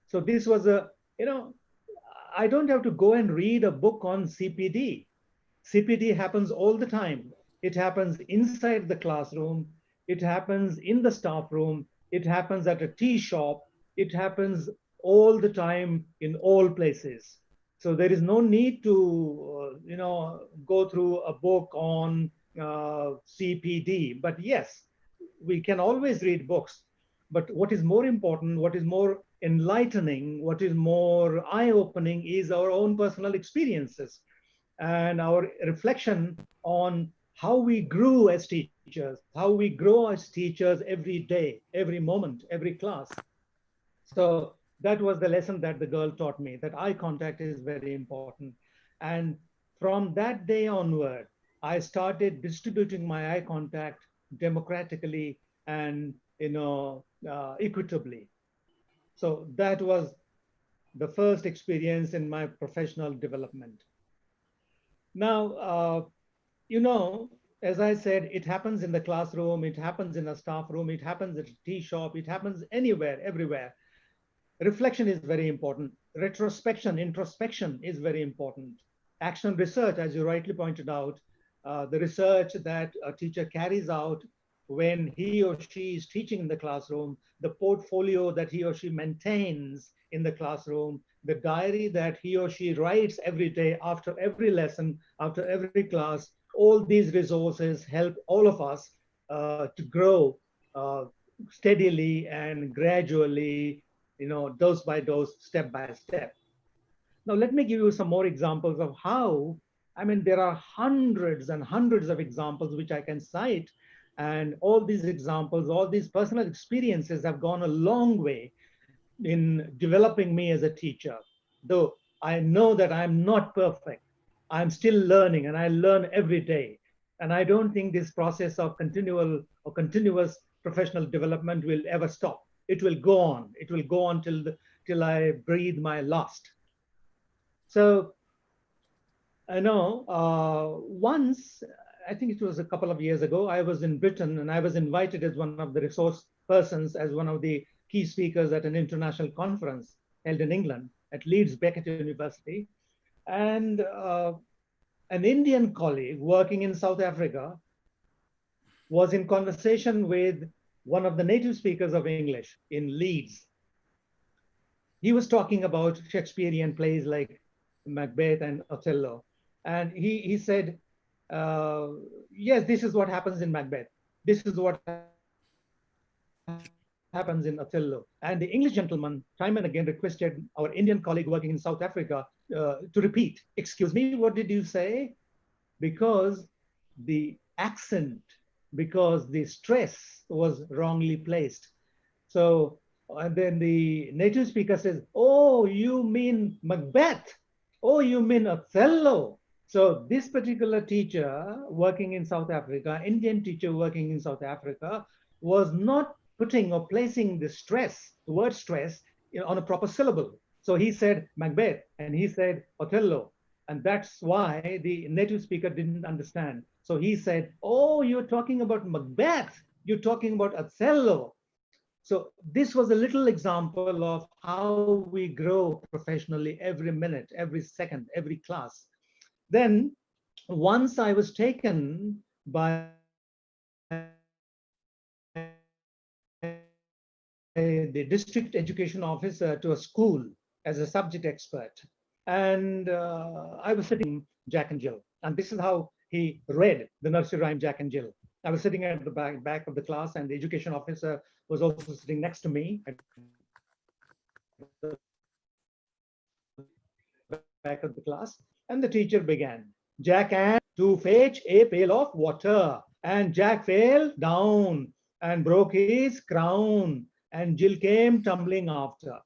Speaker 3: So this was a, I don't have to go and read a book on CPD. CPD happens all the time. It happens inside the classroom. It happens in the staff room. It happens at a tea shop. It happens all the time in all places. So there is no need to, go through a book on CPD. But yes, we can always read books. But what is more important, what is more enlightening, what is more eye-opening is our own personal experiences and our reflection on how we grew as teachers, how we grow as teachers every day, every moment, every class. So that was the lesson that the girl taught me, that eye contact is very important. And from that day onward, I started distributing my eye contact democratically and equitably. So that was the first experience in my professional development. Now, as I said, it happens in the classroom, it happens in a staff room, it happens at a tea shop, it happens anywhere, everywhere. Reflection is very important. Retrospection, introspection is very important. Action research, as you rightly pointed out, the research that a teacher carries out when he or she is teaching in the classroom, the portfolio that he or she maintains in the classroom, the diary that he or she writes every day after every lesson, after every class, all these resources help all of us to grow steadily and gradually, dose by dose, step by step. Now, let me give you some more examples of how, there are hundreds and hundreds of examples which I can cite. And all these examples, all these personal experiences have gone a long way in developing me as a teacher. Though I know that I'm not perfect, I'm still learning and I learn every day. And I don't think this process of continuous professional development will ever stop. It will go on. It will go on till I breathe my last. So I know once, I think it was a couple of years ago, I was in Britain and I was invited as one of the resource persons, as one of the key speakers at an international conference held in England at Leeds Beckett University. And an Indian colleague working in South Africa was in conversation with one of the native speakers of English in Leeds. He was talking about Shakespearean plays like Macbeth and Othello. And he said, yes, this is what happens in Macbeth. This is what happens in Othello. And the English gentleman time and again requested our Indian colleague working in South Africa to repeat. Excuse me, what did you say? Because the accent, because the stress was wrongly placed. So, and then the native speaker says, oh, you mean Macbeth? Oh, you mean Othello? So this particular teacher working in South Africa, Indian teacher working in South Africa, was not putting or placing the stress, the word stress, on a proper syllable. So he said Macbeth and he said Othello. And that's why the native speaker didn't understand. So he said, oh, you're talking about Macbeth. You're talking about Othello. So this was a little example of how we grow professionally every minute, every second, every class. Then once I was taken by the district education officer to a school as a subject expert. And I was sitting Jack and Jill. And this is how he read the nursery rhyme Jack and Jill. I was sitting at the back of the class and the education officer was also sitting next to me at the back of the class, and the teacher began. Jack and to fetch a pail of water, and Jack fell down and broke his crown, and Jill came tumbling after.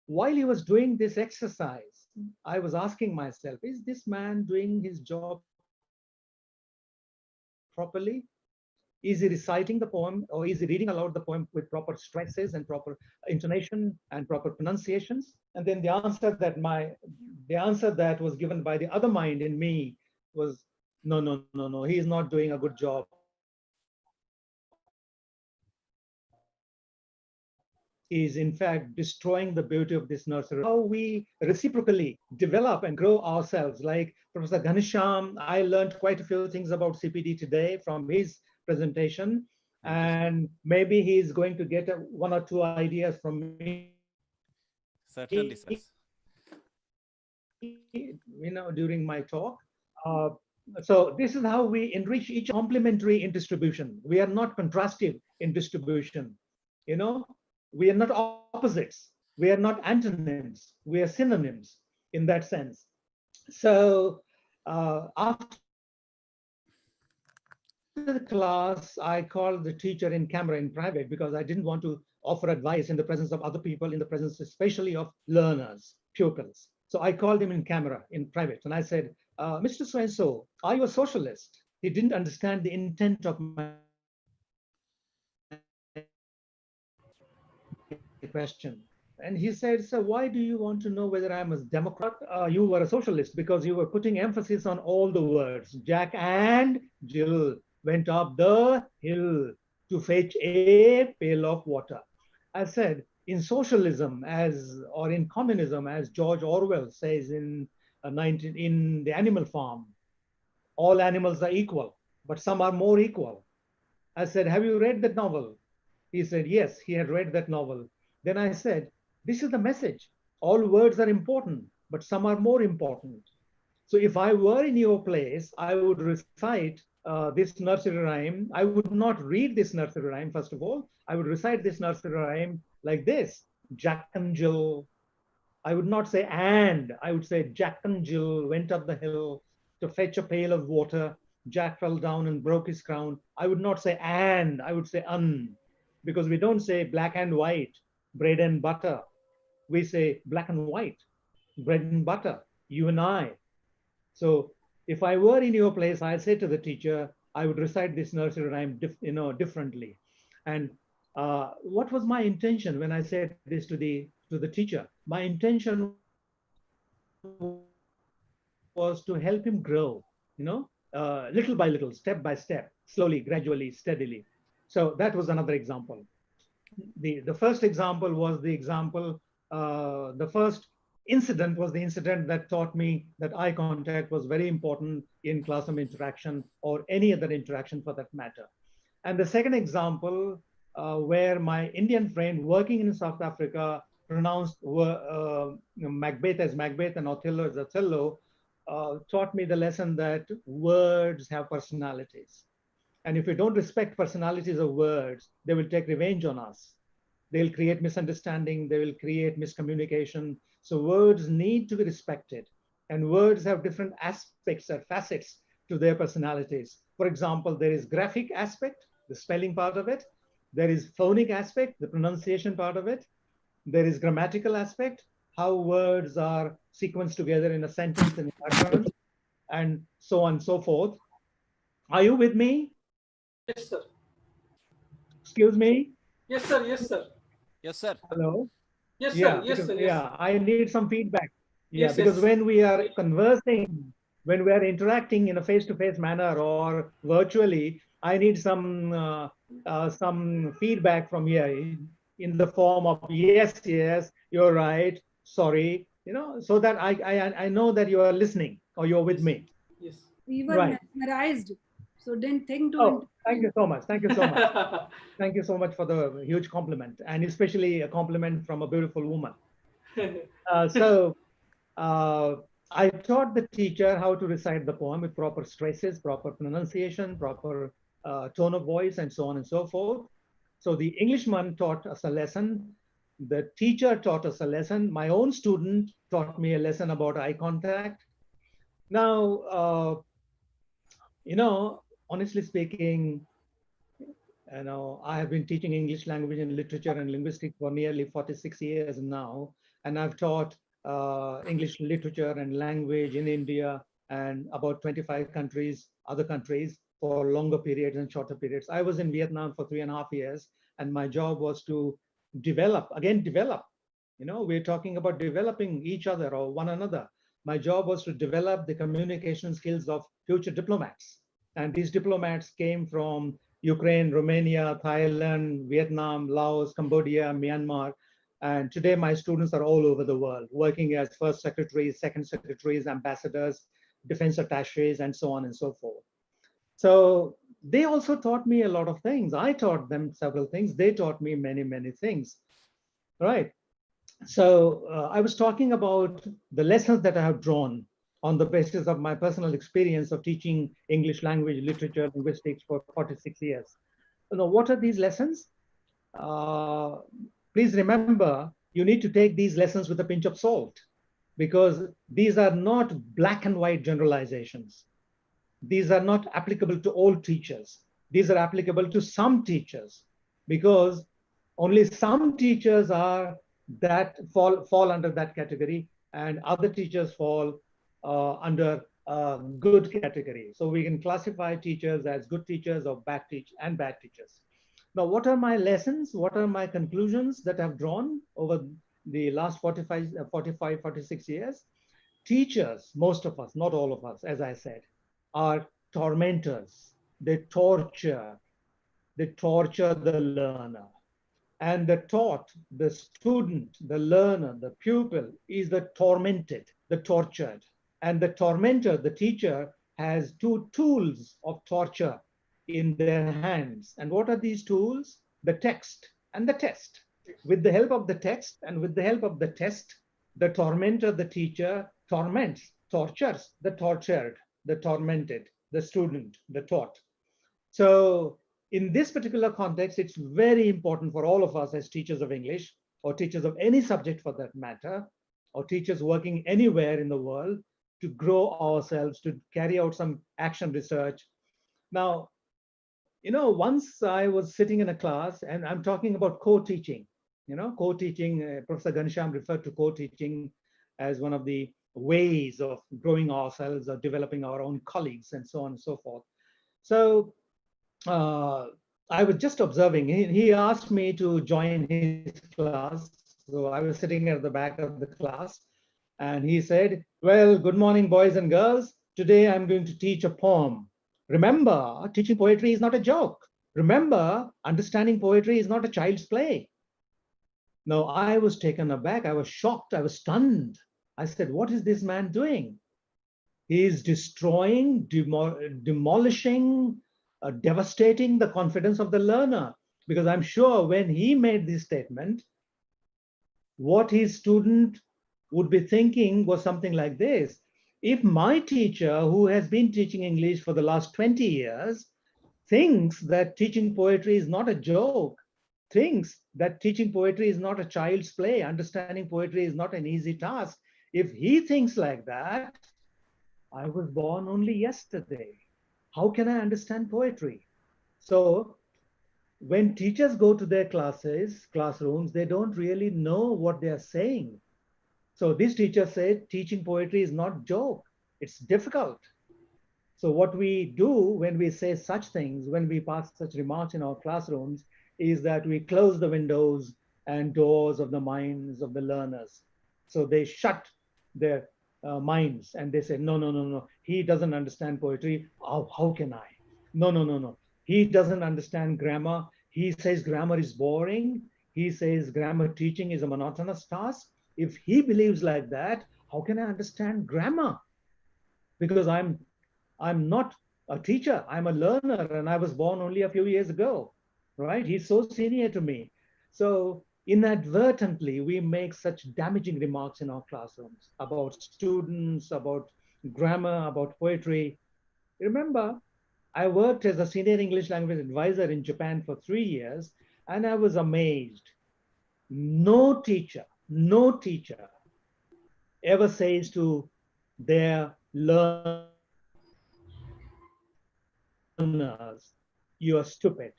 Speaker 3: While he was doing this exercise, I was asking myself, is this man doing his job properly? Is he reciting the poem, or is he reading aloud the poem with proper stresses and proper intonation and proper pronunciations? And then the answer that was given by the other mind in me was, no, no, no, no, he is not doing a good job. He is in fact destroying the beauty of this nursery. How we reciprocally develop and grow ourselves. Like Professor Ghanesham, I learned quite a few things about CPD today from his presentation, and maybe he's going to get one or two ideas from me.
Speaker 2: Certainly, sir.
Speaker 3: During my talk. So this is how we enrich each complementary in distribution. We are not contrastive in distribution. We are not opposites. We are not antonyms. We are synonyms in that sense. So after the class, I called the teacher in camera in private because I didn't want to offer advice in the presence of other people, in the presence especially of learners, pupils. So I called him in camera in private and I said, Mr. So-and-so, are you a socialist? He didn't understand the intent of my question. And he said, so why do you want to know whether I'm a Democrat? You were a socialist because you were putting emphasis on all the words. Jack and Jill went up the hill to fetch a pail of water. I said, in socialism or in communism, as George Orwell says in The Animal Farm, all animals are equal, but some are more equal. I said, have you read that novel? He said, yes, he had read that novel. Then I said, this is the message. All words are important, but some are more important. So if I were in your place, I would recite this nursery rhyme. I would not read this nursery rhyme, first of all. I would recite this nursery rhyme like this. Jack and Jill. I would not say and. I would say Jack and Jill went up the hill to fetch a pail of water. Jack fell down and broke his crown. I would not say and. I would say un. Because we don't say black and white, bread and butter. We say black and white, bread and butter, you and I. So if I were in your place, I'd say to the teacher, I would recite this nursery rhyme differently. And what was my intention when I said this to the teacher? My intention was to help him grow, little by little, step by step, slowly, gradually, steadily. So that was another example. The first example was the first incident was the incident that taught me that eye contact was very important in classroom interaction or any other interaction for that matter. And the second example, where my Indian friend working in South Africa pronounced Macbeth as Macbeth and Othello as Othello, taught me the lesson that words have personalities. And if we don't respect personalities of words, they will take revenge on us. They'll create misunderstanding. They will create miscommunication. So words need to be respected. And words have different aspects or facets to their personalities. For example, there is graphic aspect, the spelling part of it. There is phonic aspect, the pronunciation part of it. There is grammatical aspect, how words are sequenced together in a sentence and utterance, and so on and so forth. Are you with me?
Speaker 1: Yes, sir.
Speaker 3: Excuse me?
Speaker 1: Yes, sir. Yes, sir.
Speaker 2: Yes, sir.
Speaker 3: Hello?
Speaker 1: Yes, sir.
Speaker 3: Yeah,
Speaker 1: Yes,
Speaker 3: because,
Speaker 1: sir. Yes.
Speaker 3: yeah, I need some feedback. Yeah,
Speaker 1: Yes,
Speaker 3: because
Speaker 1: yes.
Speaker 3: when we are conversing, when we are interacting in a face-to-face manner or virtually, I need some feedback from here in the form of yes, yes, you're right, sorry, so that I know that you are listening or you're with me.
Speaker 1: Yes.
Speaker 4: We were
Speaker 3: Right.
Speaker 4: mesmerized, so didn't think to.
Speaker 3: Oh, thank you so much. Thank you so much. Thank you so much for the huge compliment, and especially a compliment from a beautiful woman. So I taught the teacher how to recite the poem with proper stresses, proper pronunciation, proper tone of voice, and so on and so forth. So the Englishman taught us a lesson. The teacher taught us a lesson. My own student taught me a lesson about eye contact. Now, honestly speaking, I have been teaching English language and literature and linguistics for nearly 46 years now, and I've taught English literature and language in India and about 25 countries, other countries, for longer periods and shorter periods. I was in Vietnam for 3.5 years, and my job was to develop. We're talking about developing each other or one another. My job was to develop the communication skills of future diplomats. And these diplomats came from Ukraine, Romania, Thailand, Vietnam, Laos, Cambodia, Myanmar. And today my students are all over the world, working as first secretaries, second secretaries, ambassadors, defense attaches, and so on and so forth. So they also taught me a lot of things. I taught them several things. They taught me many, many things. Right. So I was talking about the lessons that I have drawn on the basis of my personal experience of teaching English language, literature, linguistics for 46 years. What are these lessons? Please remember, you need to take these lessons with a pinch of salt, because these are not black and white generalizations. These are not applicable to all teachers. These are applicable to some teachers, because only some teachers are that fall under that category, and other teachers fall under good category. So we can classify teachers as good teachers or bad teachers. Now, what are my lessons? What are my conclusions that I've drawn over the last 46 years? Teachers, most of us, not all of us, as I said, are tormentors. They torture the learner. And the taught, the student, the learner, the pupil is the tormented, the tortured. And the tormentor, the teacher, has two tools of torture in their hands. And what are these tools? The text and the test. With the help of the text and with the help of the test, the tormentor, the teacher, torments, tortures the tortured, the tormented, the student, the taught. So in this particular context, it's very important for all of us as teachers of English, or teachers of any subject for that matter, or teachers working anywhere in the world, to grow ourselves, to carry out some action research. Now, once I was sitting in a class, and I'm talking about co-teaching. Co-teaching, Professor Ghanshyam referred to co-teaching as one of the ways of growing ourselves or developing our own colleagues and so on and so forth. So I was just observing. He asked me to join his class. So I was sitting at the back of the class, and he said, well, good morning, boys and girls. Today I'm going to teach a poem. Remember, teaching poetry is not a joke. Remember, understanding poetry is not a child's play. Now, I was taken aback. I was shocked. I was stunned. I said, what is this man doing? He is destroying, demolishing, devastating the confidence of the learner. Because I'm sure when he made this statement, what his student would be thinking was something like this. If my teacher, who has been teaching English for the last 20 years, thinks that teaching poetry is not a joke, thinks that teaching poetry is not a child's play, understanding poetry is not an easy task, if he thinks like that, I was born only yesterday. How can I understand poetry? So when teachers go to their classrooms, they don't really know what they are saying. So this teacher said, teaching poetry is not a joke. It's difficult. So what we do when we say such things, when we pass such remarks in our classrooms, is that we close the windows and doors of the minds of the learners. So they shut their minds and they say, no. He doesn't understand poetry. How can I? No. He doesn't understand grammar. He says grammar is boring. He says grammar teaching is a monotonous task. If he believes like that, how can I understand grammar? Because I'm not a teacher. I'm a learner, and I was born only a few years ago, right? He's so senior to me. So inadvertently, we make such damaging remarks in our classrooms about students, about grammar, about poetry. Remember, I worked as a senior English language advisor in Japan for 3 years, and I was amazed. no teacher ever says to their learners, you are stupid.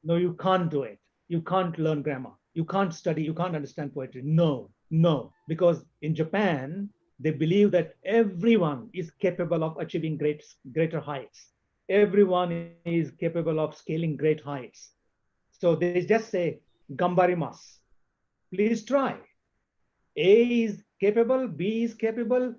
Speaker 3: No, you can't do it. You can't learn grammar. You can't study. You can't understand poetry. No, no. Because in Japan, they believe that everyone is capable of achieving greater heights. Everyone is capable of scaling great heights. So they just say, gambarimasu. Please try. A is capable, B is capable.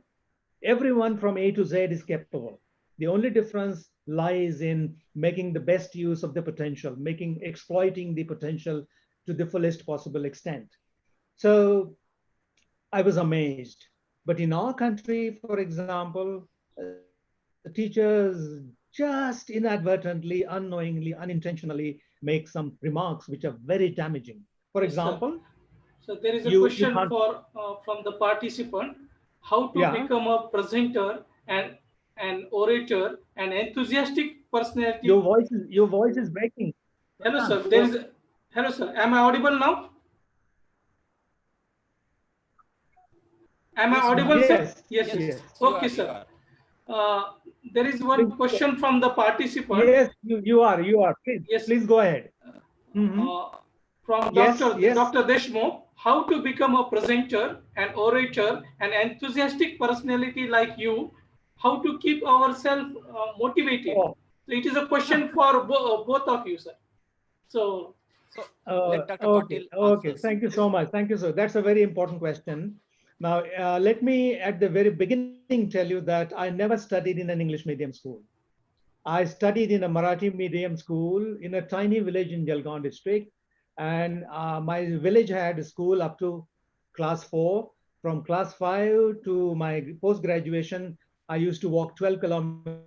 Speaker 3: Everyone from A to Z is capable. The only difference lies in making the best use of the potential, exploiting the potential to the fullest possible extent. So I was amazed. But in our country, for example, the teachers just inadvertently, unknowingly, unintentionally make some remarks which are very damaging. For
Speaker 1: Yes, sir.
Speaker 3: example,
Speaker 1: So there is a
Speaker 3: you
Speaker 1: question
Speaker 3: can't.
Speaker 1: for from the participant: how to
Speaker 3: Yeah,
Speaker 1: become a presenter and an orator, an enthusiastic personality.
Speaker 3: your voice is breaking.
Speaker 1: Hello, sir.
Speaker 3: Prashant,
Speaker 1: There is. Hello, sir. Am I audible now? Am I
Speaker 2: Yes, you
Speaker 1: audible,
Speaker 2: are.
Speaker 1: sir?
Speaker 3: yes,
Speaker 1: Yes,
Speaker 2: Yes,
Speaker 1: yes.
Speaker 3: yes.
Speaker 1: Okay,
Speaker 2: you
Speaker 1: sir.
Speaker 2: are.
Speaker 1: There is one
Speaker 3: Please,
Speaker 1: question from the participant.
Speaker 3: yes, you are.
Speaker 1: Yes,
Speaker 3: Please go ahead. Mhm.
Speaker 1: uh, from
Speaker 3: Yes, yes.
Speaker 1: Dr. Deshmukh. How to become a presenter, an orator, an enthusiastic personality like you? How to keep ourselves motivated?
Speaker 3: Oh,
Speaker 1: So it is a question for both of you, sir. So
Speaker 2: So let Dr.
Speaker 3: okay,
Speaker 2: Patil
Speaker 3: okay.
Speaker 2: answers.
Speaker 3: Thank you
Speaker 1: yes,
Speaker 3: so much. Thank you, sir. That's a very important question. Now, let me at the very beginning tell you that I never studied in an English medium school. I studied in a Marathi medium school in a tiny village in Jalgaon district. And my village had a school up to class 4. From class 5 to my post graduation, I used to walk 12 kilometers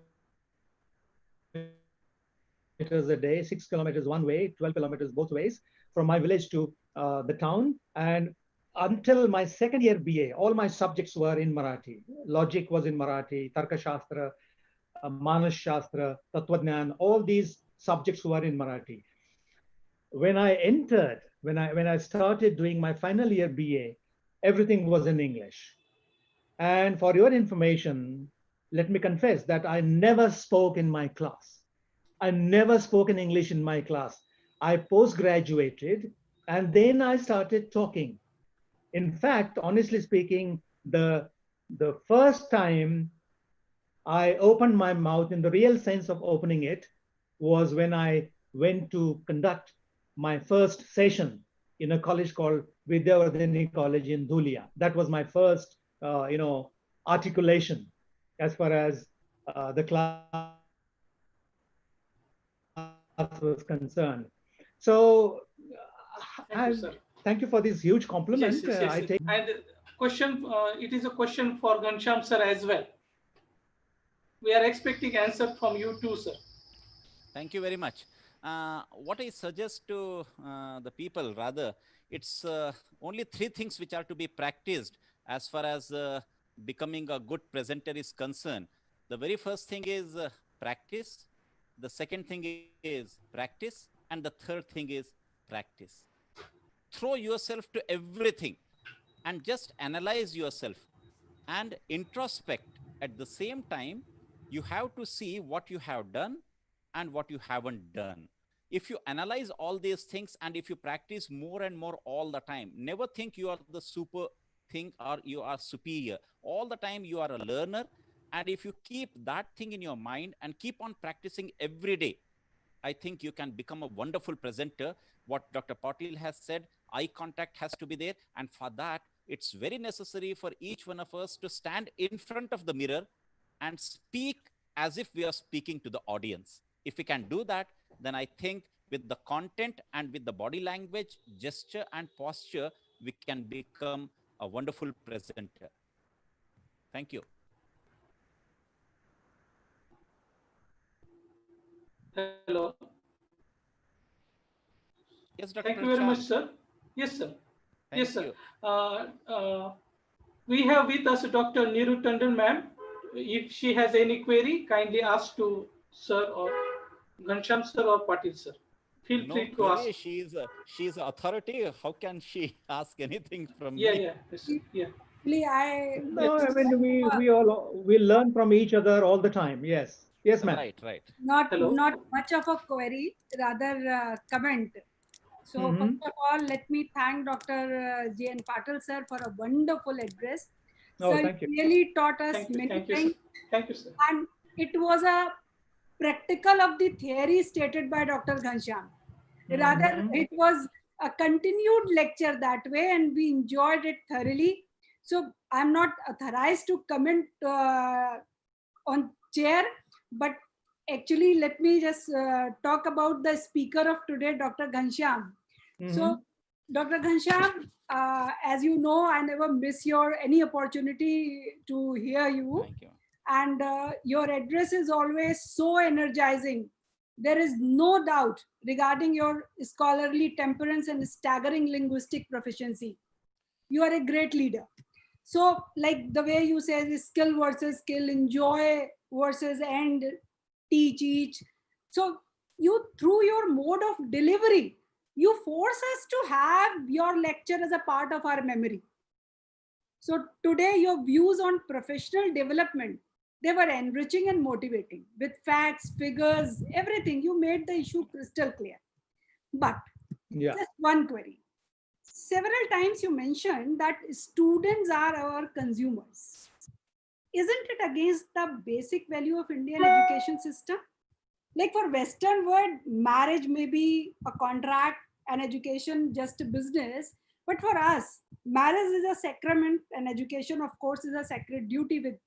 Speaker 3: a day, 6 kilometers one way, 12 kilometers both ways, from my village to the town. And until my second year BA, all my subjects were in Marathi. Logic was in Marathi, Tarkashastra, Manas Shastra, Tattwadnyan, all these subjects were in Marathi. When I started doing my final year BA, everything was in English. And for your information, let me confess that I never spoke in my class. I never spoke in English in my class. I post graduated and then I started talking. In fact, honestly speaking, the first time I opened my mouth in the real sense of opening it was when I went to conduct my first session in a college called Vidyavardhini College in Dhulia. That was my first, articulation as far as the class was concerned. So,
Speaker 1: thank you, sir.
Speaker 3: thank you for this huge compliment.
Speaker 1: Yes,
Speaker 3: I
Speaker 1: yes,
Speaker 3: take.
Speaker 1: yes, yes. And question, it is a question for Ghanshyam sir as well. We are expecting answer from you too, sir.
Speaker 2: Thank you very much. What I suggest to the people, rather, it's only three things which are to be practiced as far as becoming a good presenter is concerned. The very first thing is practice. The second thing is practice. And the third thing is practice. Throw yourself to everything and just analyze yourself and introspect. At the same time, you have to see what you have done and what you haven't done. If you analyze all these things and if you practice more and more all the time, never think you are the super thing or you are superior. All the time you are a learner. And if you keep that thing in your mind and keep on practicing every day, I think you can become a wonderful presenter. What Dr. Patil has said, eye contact has to be there. And for that, it's very necessary for each one of us to stand in front of the mirror and speak as if we are speaking to the audience. If we can do that, then I think with the content and with the body language, gesture, and posture, we can become a wonderful presenter. Thank you.
Speaker 1: Hello.
Speaker 2: Yes, Dr.
Speaker 1: Thank you very much,
Speaker 2: Prashant.
Speaker 1: sir. Yes, sir. Yes,
Speaker 2: Thank
Speaker 1: sir.
Speaker 2: you.
Speaker 1: We have with us Dr. Neeru Tandon, ma'am. If she has any query, kindly ask to sir or Ghanshyam sir or Patil sir. Feel
Speaker 2: No
Speaker 1: free to
Speaker 2: query.
Speaker 1: ask.
Speaker 2: She's an authority. How can she ask anything from
Speaker 1: Yeah,
Speaker 2: me?
Speaker 1: yeah, yes, yeah.
Speaker 4: Actually, I
Speaker 3: No,
Speaker 1: Yes.
Speaker 3: I mean we learn from each other all the time. Yes, yes, ma'am.
Speaker 2: Right, right.
Speaker 1: Hello.
Speaker 4: not much of a query, rather comment. So
Speaker 3: Mm-hmm.
Speaker 4: first of all, let me thank Dr. J.N. Patil sir for a wonderful address.
Speaker 3: Oh,
Speaker 4: Sir
Speaker 3: thank you.
Speaker 4: really taught us many
Speaker 1: Thank you, sir.
Speaker 4: things,
Speaker 1: Thank you, sir.
Speaker 4: and it was a practical of the theory stated by Dr. Ghanshyam. Rather,
Speaker 3: Mhm.
Speaker 4: it was a continued lecture that way, and we enjoyed it thoroughly. So I'm not authorized to comment on chair, but actually, let me just talk about the speaker of today, Dr. Ghanshyam. So,
Speaker 3: Mhm.
Speaker 4: Dr. Ghanshyam, as you know, I never miss your any opportunity to hear you,
Speaker 2: Thank you.
Speaker 4: and your address is always so energizing. There is no doubt regarding your scholarly temperance and staggering linguistic proficiency. You are a great leader. So, like the way you say, the skill versus skill, enjoy versus end, teach each. So, you through your mode of delivery, you force us to have your lecture as a part of our memory. So today your views on professional development, they were enriching and motivating with facts, figures, everything. You made the issue crystal clear. But
Speaker 3: Yeah.
Speaker 4: just one query. Several times you mentioned that students are our consumers. Isn't it against the basic value of Indian education system? Like for Western world, marriage may be a contract and education just a business. But for us, marriage is a sacrament and education, of course, is a sacred duty with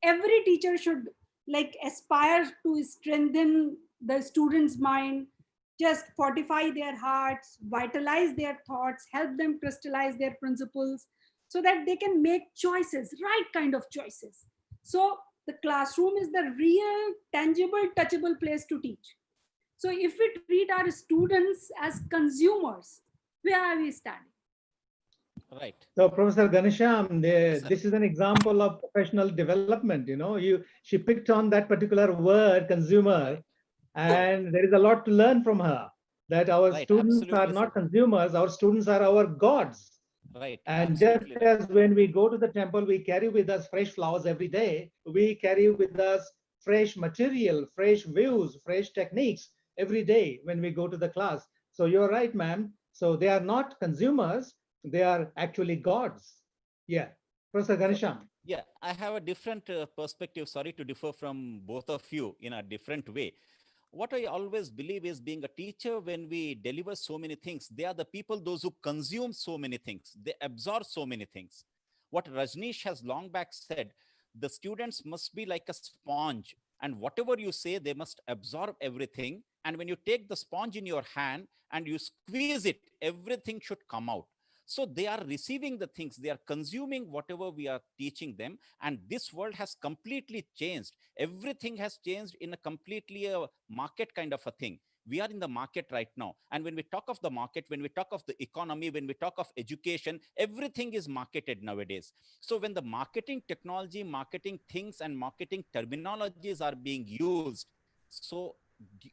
Speaker 4: every teacher should like aspire to strengthen the students' mind, just fortify their hearts, vitalize their thoughts, help them crystallize their principles so that they can make choices, right kind of choices. So the classroom is the real, tangible, touchable place to teach. So if we treat our students as consumers, where are we standing?
Speaker 2: Right.
Speaker 3: So, Professor Ganesham,
Speaker 2: Yes, sir.
Speaker 3: this is an example of professional development. You know, she picked on that particular word, consumer, and there is a lot to learn from her. That our
Speaker 2: Right.
Speaker 3: students are
Speaker 2: Absolutely, sir.
Speaker 3: not consumers; our students are our gods.
Speaker 2: Right.
Speaker 3: And just
Speaker 2: Absolutely right.
Speaker 3: as when we go to the temple, we carry with us fresh flowers every day, we carry with us fresh material, fresh views, fresh techniques every day when we go to the class. So you're right, ma'am. So they are not consumers, they are actually gods. Yeah. Professor
Speaker 2: So,
Speaker 3: Ganesham.
Speaker 2: yeah, I have a different perspective. Sorry to differ from both of you in a different way. What I always believe is being a teacher, when we deliver so many things, they are the people, those who consume so many things, they absorb so many things. What Rajneesh has long back said, the students must be like a sponge, and whatever you say, they must absorb everything. And when you take the sponge in your hand and you squeeze it, everything should come out. So they are receiving the things, they are consuming whatever we are teaching them. And this world has completely changed. Everything has changed in a completely market kind of a thing. We are in the market right now. And when we talk of the market, when we talk of the economy, when we talk of education, everything is marketed nowadays. So when the marketing technology, marketing things, and marketing terminologies are being used, so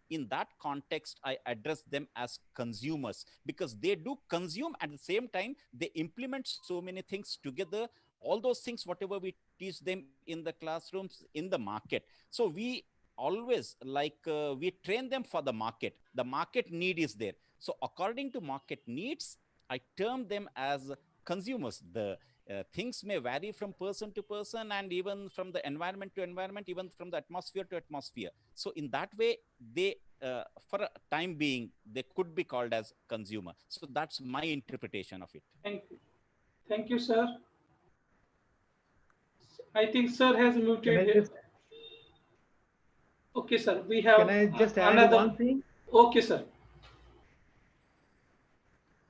Speaker 2: in that context, I address them as consumers, because they do consume, at the same time they implement so many things together, all those things whatever we teach them in the classrooms, in the market. So we always we train them for the market need is there. So according to market needs, I term them as consumers. The things may vary from person to person, and even from the environment to environment, even from the atmosphere to atmosphere. So in that way, they for a time being, they could be called as consumer. So that's my interpretation of it.
Speaker 1: Thank you. Thank you, sir. I think sir has
Speaker 3: Can I
Speaker 1: muted.
Speaker 3: just
Speaker 1: Okay, sir. We
Speaker 3: can
Speaker 1: have
Speaker 3: I just add
Speaker 1: another.
Speaker 3: one thing?
Speaker 1: Okay, sir.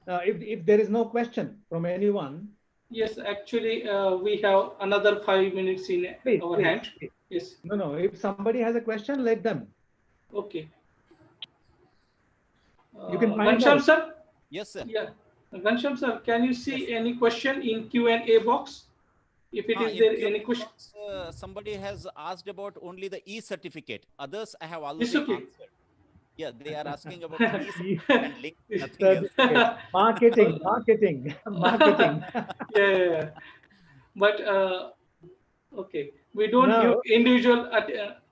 Speaker 3: If there is no question from anyone,
Speaker 1: Yes, actually, we have another 5 minutes in
Speaker 3: please,
Speaker 1: our
Speaker 3: please,
Speaker 1: hand.
Speaker 3: please.
Speaker 1: Yes.
Speaker 3: No. If somebody has a question, let them.
Speaker 1: Okay.
Speaker 3: You can find
Speaker 1: Ghanshyam,
Speaker 3: out.
Speaker 1: sir.
Speaker 2: Yes, sir.
Speaker 1: Yeah. Ghanshyam, sir, can you
Speaker 2: Yes.
Speaker 1: see any question in Q&A box? If it is
Speaker 2: In
Speaker 1: there
Speaker 2: Q&A
Speaker 1: any question.
Speaker 2: box, somebody has asked about only the e-certificate. Others I have
Speaker 1: It's
Speaker 2: already
Speaker 1: okay.
Speaker 2: answered. Yeah, they are asking about fees and link, nothing else.
Speaker 3: Certificate. Marketing, marketing, marketing.
Speaker 1: Yeah. But okay, we don't give
Speaker 3: Now,
Speaker 1: individual.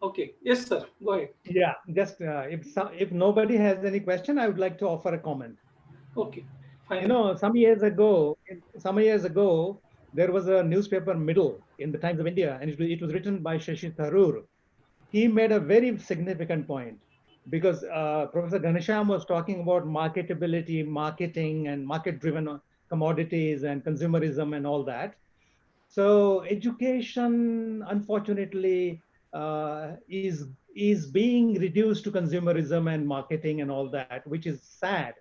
Speaker 1: Okay, yes, sir. Go ahead.
Speaker 3: yeah, just if nobody has any question, I would like to offer a comment.
Speaker 1: Okay,
Speaker 3: You
Speaker 1: fine.
Speaker 3: know, some years ago, there was a newspaper, Middle, in the Times of India, and it was written by Shashi Tharoor. He made a very significant point because Professor Ghanesham was talking about marketability, marketing, and market-driven commodities and consumerism and all that. So education, unfortunately, is being reduced to consumerism and marketing and all that, which is sad.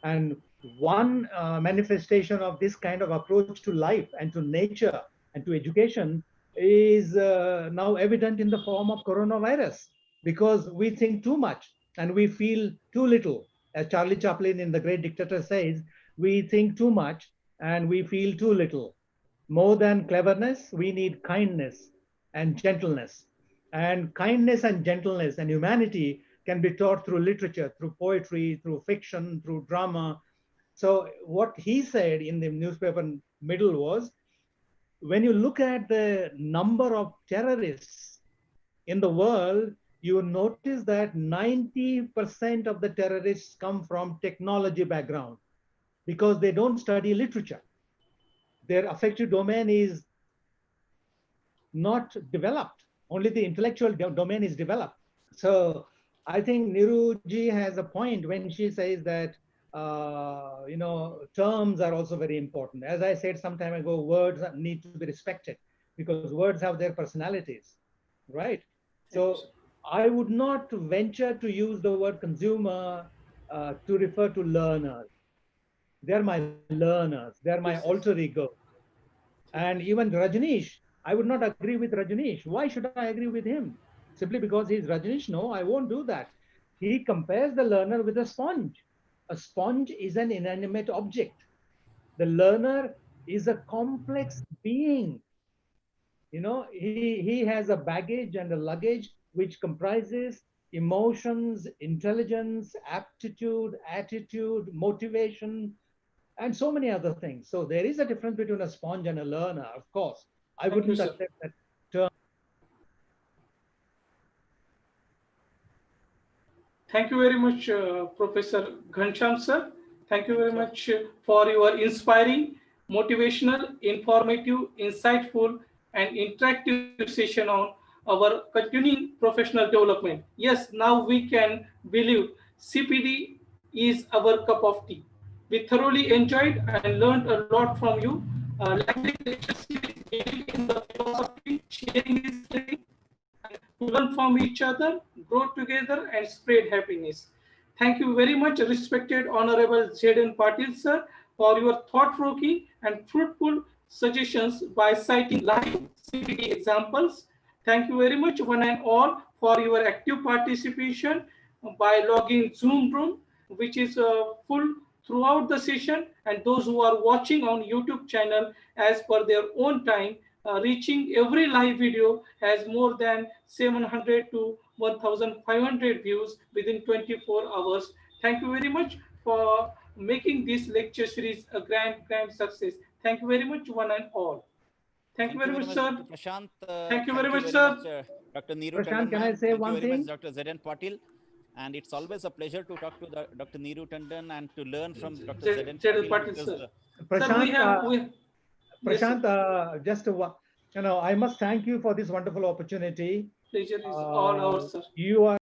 Speaker 3: And one manifestation of this kind of approach to life and to nature and to education is now evident in the form of coronavirus, because we think too much and we feel too little. As Charlie Chaplin in The Great Dictator says, we think too much and we feel too little. More than cleverness, we need kindness and gentleness. And kindness and gentleness and humanity can be taught through literature, through poetry, through fiction, through drama. So what he said in the newspaper Middle was, when you look at the number of terrorists in the world, you notice that 90% of the terrorists come from technology background because they don't study literature. Their affective domain is not developed. Only the intellectual domain is developed. So I think Niruji has a point when she says that terms are also very important. As I said some time ago, words need to be respected because words have their personalities, right? So I would not venture to use the word consumer to refer to learners. They're my learners. They're my
Speaker 1: Yes,
Speaker 3: alter ego. And even Rajneesh, I would not agree with Rajneesh. Why should I agree with him? Simply because he's Rajneesh? No, I won't do that. He compares the learner with a sponge. A sponge is an inanimate object. The learner is a complex being. You know, he has a baggage and a luggage which comprises emotions, intelligence, aptitude, attitude, motivation, and so many other things. So there is a difference between a sponge and a learner, of course. I
Speaker 1: Thank you,
Speaker 3: wouldn't
Speaker 1: sir.
Speaker 3: accept that term.
Speaker 1: Thank you very much, Professor Ghansham, sir. Thank you very
Speaker 2: Sure.
Speaker 1: much for your inspiring, motivational, informative, insightful, and interactive session on our continuing professional development. Yes, now we can believe CPD is our cup of tea. We thoroughly enjoyed and learned a lot from you. Language lecture series believe in the philosophy, sharing is caring, and to learn from each other, grow together, and spread happiness. Thank you very much, respected Honorable Zedin Patil, sir, for your thought-provoking and fruitful suggestions by citing live CPD examples. Thank you very much, one and all, for your active participation by logging Zoom room, which is full throughout the session, and those who are watching on YouTube channel as per their own time, reaching every live video has more than 700 to 1500 views within 24 hours. Thank you very much for making this lecture series a grand success. Thank you very much, one and all. Thank you
Speaker 2: Thank you
Speaker 1: very
Speaker 2: very
Speaker 1: much,
Speaker 2: much,
Speaker 1: sir.
Speaker 2: Dr. Prashant.
Speaker 1: Thank you very
Speaker 2: Thank you
Speaker 1: much,
Speaker 2: very much,
Speaker 1: sir.
Speaker 2: Dr. Neeru
Speaker 3: Prashant,
Speaker 2: Tandon,
Speaker 3: can I
Speaker 2: ma'am.
Speaker 3: say
Speaker 2: Thank you
Speaker 3: one
Speaker 2: very much,
Speaker 3: thing?
Speaker 2: Dr. Zedin Patil. And it's always a pleasure to talk to Dr. Neeru Tandon and to learn from Dr. Zedin
Speaker 1: Jadil
Speaker 2: Patil
Speaker 1: Patil,
Speaker 2: because
Speaker 1: sir. Sir,
Speaker 3: Prashant,
Speaker 1: yes, sir.
Speaker 3: I must thank you for this wonderful opportunity.
Speaker 1: Pleasure is all ours, sir.
Speaker 3: You are